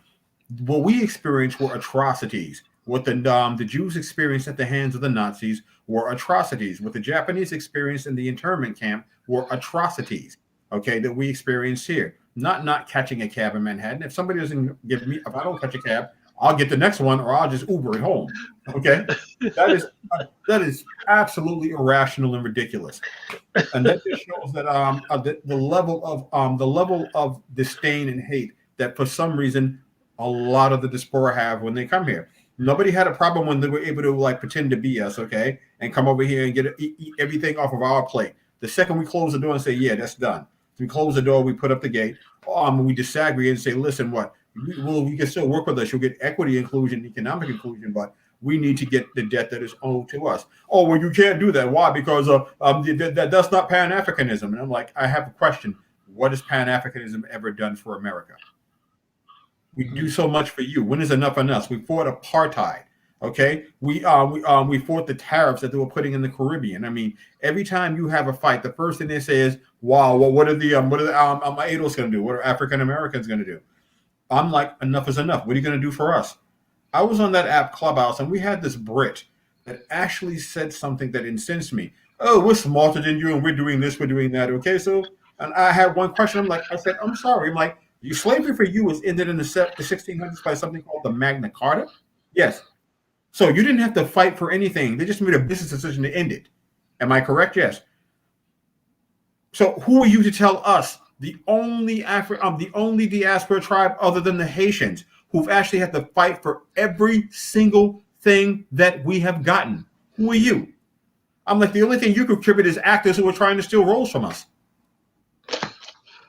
F: What we experienced were atrocities. What the Jews experienced at the hands of the Nazis were atrocities. What the Japanese experienced in the internment camp were atrocities, okay, that we experienced here. Not catching a cab in Manhattan. If somebody doesn't if I don't catch a cab, I'll get the next one or I'll just Uber it home, okay? That is absolutely irrational and ridiculous. And that just shows that the level of disdain and hate that for some reason a lot of the diaspora have when they come here. Nobody had a problem when they were able to pretend to be us, okay, and come over here and eat everything off of our plate. The second we close the door and say, yeah, that's done. We close the door, we put up the gate, we disagree and say, listen, you can still work with us. You'll get equity inclusion, economic inclusion, but we need to get the debt that is owed to us. Oh, well, you can't do that. Why? Because that's not Pan-Africanism. And I'm like, I have a question. What has Pan-Africanism ever done for America? We do so much for you. When is enough on us? We fought apartheid. Okay, we fought the tariffs that they were putting in the Caribbean. I mean, every time you have a fight, the first thing they say is, "Wow, well, what are the ADOS going to do? What are African Americans going to do?" I'm like, enough is enough. What are you going to do for us? I was on that app Clubhouse, and we had this Brit that actually said something that incensed me. Oh, we're smarter than you, and we're doing this, we're doing that. Okay, so, and I had one question. I said, I'm sorry. I'm like, slavery for you was ended in the 1600s by something called the Magna Carta. Yes. So you didn't have to fight for anything. They just made a business decision to end it. Am I correct? Yes. So who are you to tell us, the only diaspora tribe other than the Haitians, who've actually had to fight for every single thing that we have gotten. Who are you? I'm like, the only thing you contribute is actors who are trying to steal roles from us.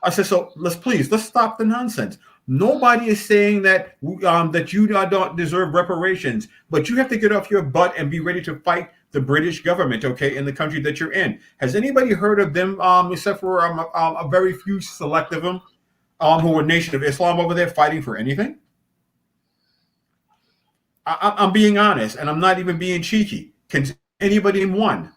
F: I said, so let's stop the nonsense. Nobody is saying that that you don't deserve reparations, but you have to get off your butt and be ready to fight the British government, okay, in the country that you're in. Has anybody heard of them, except for a very few select of them, who are Nation of Islam over there fighting for anything? I'm being honest, and I'm not even being cheeky. Can anybody name one?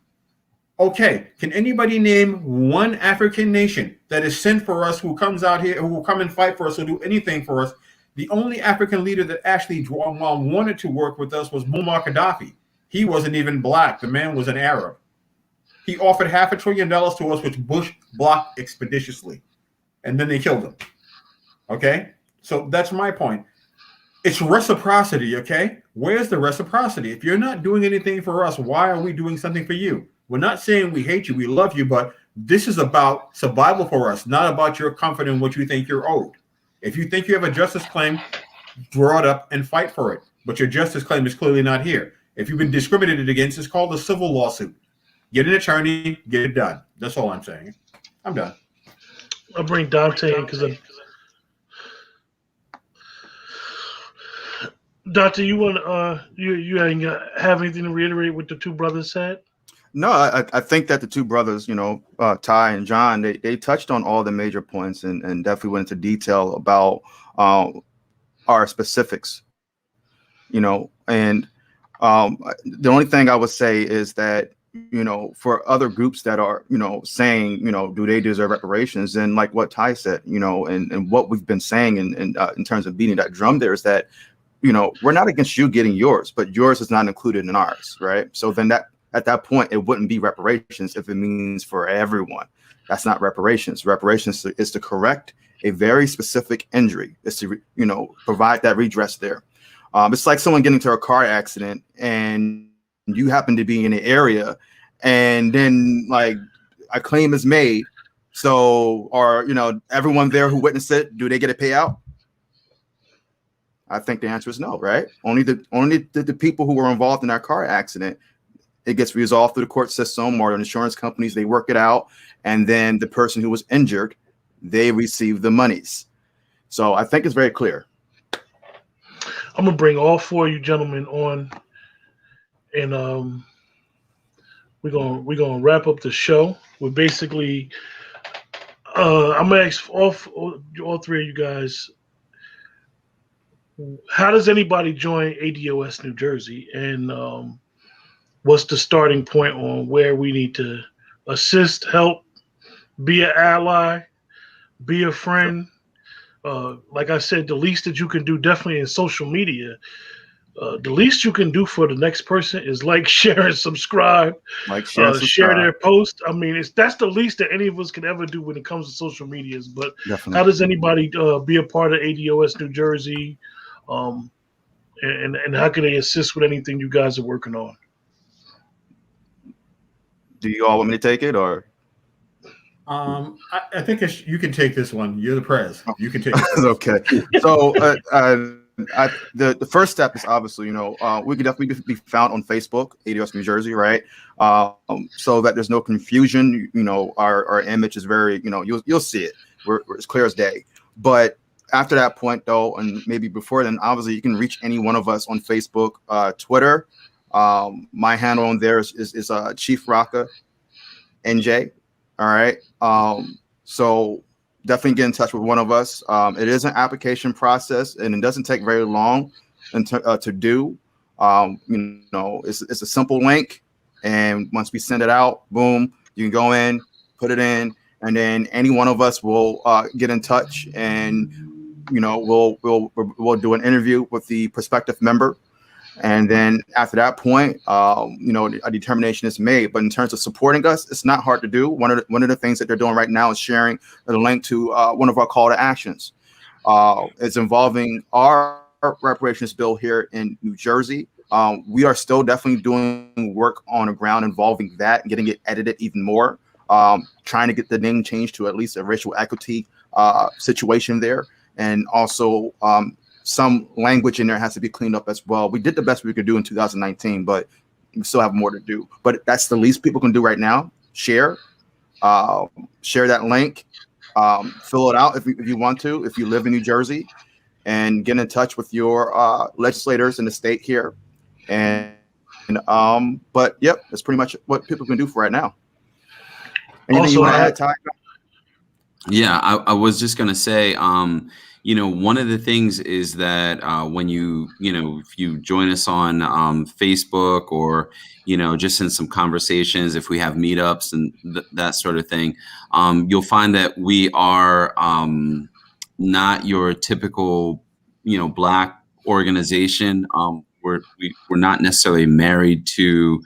F: Okay, can anybody name one African nation that is sent for us, who comes out here, who will come and fight for us, or do anything for us? The only African leader that actually wanted to work with us was Muammar Gaddafi. He wasn't even black. The man was an Arab. He offered $500 billion to us, which Bush blocked expeditiously. And then they killed him. Okay? So that's my point. It's reciprocity, okay? Where's the reciprocity? If you're not doing anything for us, why are we doing something for you? We're not saying we hate you, we love you, but this is about survival for us, not about your comfort in what you think you're owed. If you think you have a justice claim, draw it up and fight for it. But your justice claim is clearly not here. If you've been discriminated against, it's called a civil lawsuit. Get an attorney, get it done. That's all I'm saying. I'm done.
B: I'll bring Dante in because Dante, you want you have anything to reiterate what the two brothers said?
E: No, I think that the two brothers, Ty and John, they touched on all the major points and definitely went into detail about our specifics, and the only thing I would say is that, for other groups that are, saying, do they deserve reparations? And like what Ty said, and what we've been saying in terms of beating that drum there is that, we're not against you getting yours, but yours is not included in ours, right? So then at that point, it wouldn't be reparations if it means for everyone. That's not reparations. Reparations is to correct a very specific injury. It's to, provide that redress there. It's like someone getting into a car accident and you happen to be in the area, and then like a claim is made. So, or everyone there who witnessed it, do they get a payout? I think the answer is no, right? Only the people who were involved in that car accident. It gets resolved through the court system or insurance companies. They work it out, and then the person who was injured, they receive the monies. So I think it's very clear.
B: I'm gonna bring all four of you gentlemen on, and we're gonna wrap up the show. We're basically, I'm gonna ask all three of you guys, how does anybody join ADOS New Jersey, and what's the starting point on where we need to assist, help, be an ally, be a friend? Like I said, the least that you can do, definitely in social media, the least you can do for the next person is like, share, and subscribe. Share their post. I mean, that's the least that any of us can ever do when it comes to social medias. But definitely. How does anybody be a part of ADOS New Jersey? And how can they assist with anything you guys are working on?
E: Do you all want me to take it, or?
F: I think you can take this one. You're the prez. You can take it.
E: Okay. So the first step is obviously, we can definitely be found on Facebook, ADOS New Jersey, right? So that there's no confusion. Our image is very, you'll see it. We're as clear as day. But after that point, though, and maybe before then, obviously you can reach any one of us on Facebook, Twitter. My handle on there is Chief Rocka NJ. All right. So definitely get in touch with one of us. It is an application process, and it doesn't take very long to do. It's a simple link, and once we send it out, boom, you can go in, put it in, and then any one of us will get in touch, and we'll do an interview with the prospective member. And then after that point, a determination is made. But in terms of supporting us, it's not hard to do. One of the things that they're doing right now is sharing the link to one of our call to actions. It's involving our reparations bill here in New Jersey. We are still definitely doing work on the ground involving that and getting it edited even more, trying to get the name changed to at least a racial equity situation there. And also some language in there has to be cleaned up as well. We did the best we could do in 2019, but we still have more to do. But that's the least people can do right now. Share that link, fill it out if you want to, if you live in New Jersey, and get in touch with your legislators in the state here. But yep, that's pretty much what people can do for right now. Anything
B: Also,
E: you want to add, Ty?
C: Yeah, I was just gonna say, one of the things is that when if you join us on Facebook or just in some conversations, if we have meetups and that sort of thing, you'll find that we are not your typical Black organization. We're not necessarily married to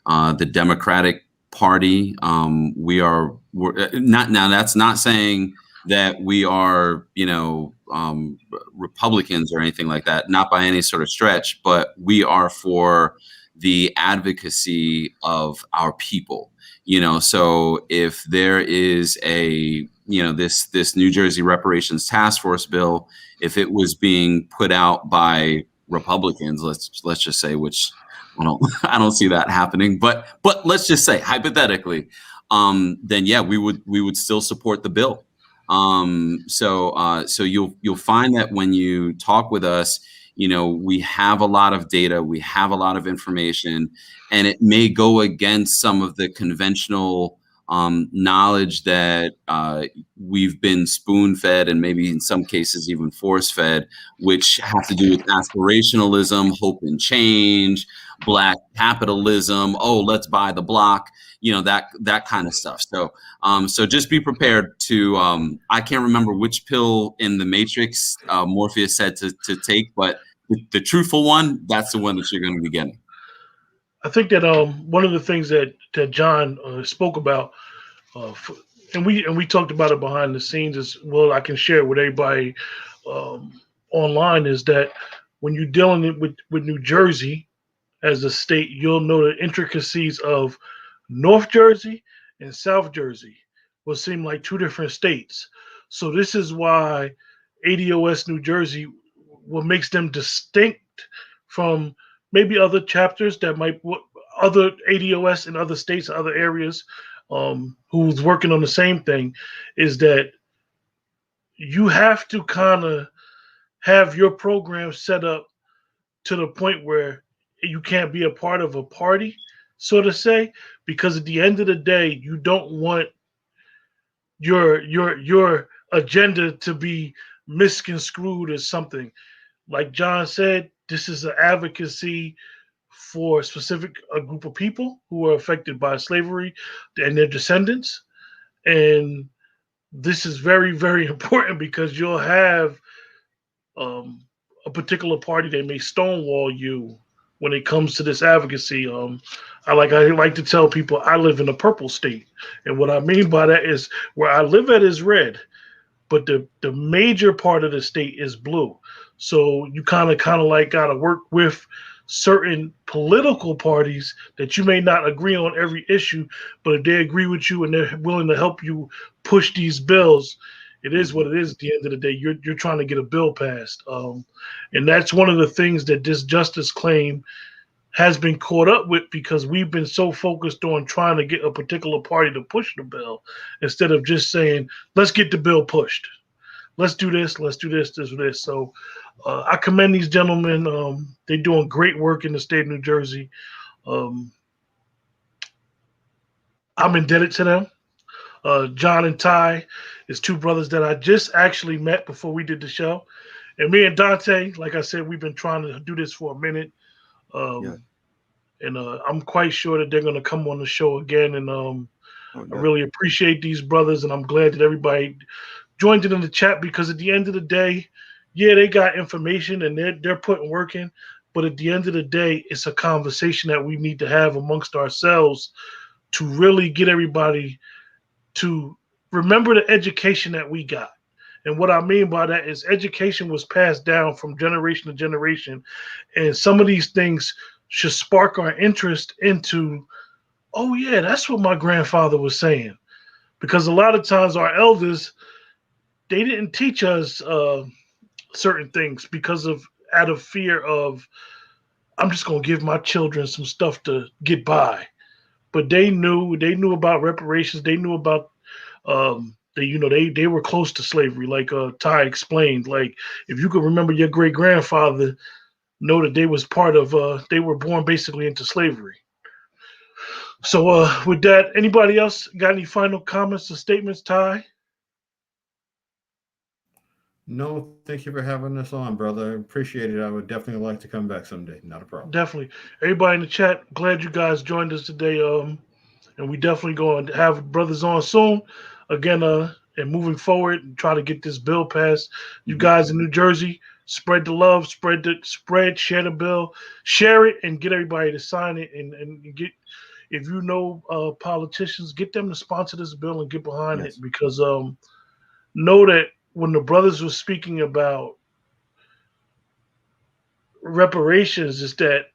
C: the Democratic Party. We're not, now that's not saying that we are, Republicans or anything like that, not by any sort of stretch, but we are for the advocacy of our people. So if there is a, this New Jersey Reparations Task Force bill, if it was being put out by Republicans, let's just say, which I don't see that happening, but let's just say hypothetically, then yeah, we would still support the bill. So you'll find that when you talk with us, we have a lot of data, we have a lot of information, and it may go against some of the conventional knowledge that we've been spoon-fed and maybe in some cases even force-fed, which have to do with aspirationalism, hope and change, Black capitalism, let's buy the block, that kind of stuff. So just be prepared to, I can't remember which pill in the Matrix Morpheus said to take, but the truthful one, that's the one that you're going to be getting.
B: I think that one of the things that John spoke about, and we talked about it behind the scenes as well, I can share it with everybody online, is that when you're dealing with New Jersey as a state, you'll know the intricacies of North Jersey and South Jersey will seem like two different states. So this is why ADOS New Jersey, what makes them distinct from maybe other chapters that might, other ADOS in other states, other areas, who's working on the same thing, is that you have to kind of have your program set up to the point where you can't be a part of a party, so to say, because at the end of the day, you don't want your agenda to be misconstrued as something. Like John said, this is an advocacy for a group of people who are affected by slavery and their descendants. And this is very, very important because you'll have a particular party that may stonewall you when it comes to this advocacy. I like to tell people I live in a purple state. And what I mean by that is where I live at is red, but the major part of the state is blue. So you kind of like got to work with certain political parties that you may not agree on every issue, but if they agree with you and they're willing to help you push these bills, it is what it is. At the end of the day, you're trying to get a bill passed, and that's one of the things that this justice claim has been caught up with, because we've been so focused on trying to get a particular party to push the bill instead of just saying, let's get the bill pushed. Let's do this. Let's do this. This. So I commend these gentlemen. They're doing great work in the state of New Jersey. I'm indebted to them. John and Ty is two brothers that I just actually met before we did the show. And me and Dante, like I said, we've been trying to do this for a minute. And I'm quite sure that they're going to come on the show again. And I really appreciate these brothers. And I'm glad that everybody joined it in the chat, because at the end of the day, yeah, they got information and they're putting work in. But at the end of the day, it's a conversation that we need to have amongst ourselves to really get everybody to remember the education that we got. And what I mean by that is education was passed down from generation to generation. And some of these things should spark our interest into, oh yeah, that's what my grandfather was saying. Because a lot of times our elders, they didn't teach us certain things because of out of fear of I'm just gonna give my children some stuff to get by. But they knew about reparations. They knew about they were close to slavery, like Ty explained. Like if you could remember your great grandfather, know that they was part of they were born basically into slavery. So with that, anybody else got any final comments or statements, Ty?
F: No, thank you for having us on, brother. I appreciate it. I would definitely like to come back someday. Not a problem.
B: Definitely. Everybody in the chat, glad you guys joined us today. And we definitely going to have brothers on soon. Again, and moving forward and try to get this bill passed. You guys in New Jersey, spread the love, share the bill, share it, and get everybody to sign it. And get, if you know politicians, get them to sponsor this bill and get behind it, because know that when the brothers were speaking about reparations, is that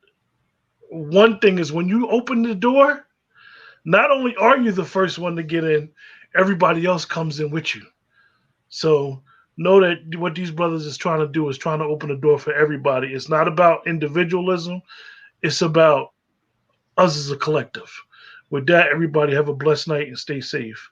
B: one thing is when you open the door, not only are you the first one to get in, everybody else comes in with you. So know that what these brothers is trying to do is trying to open the door for everybody. It's not about individualism. It's about us as a collective. With that, everybody have a blessed night and stay safe.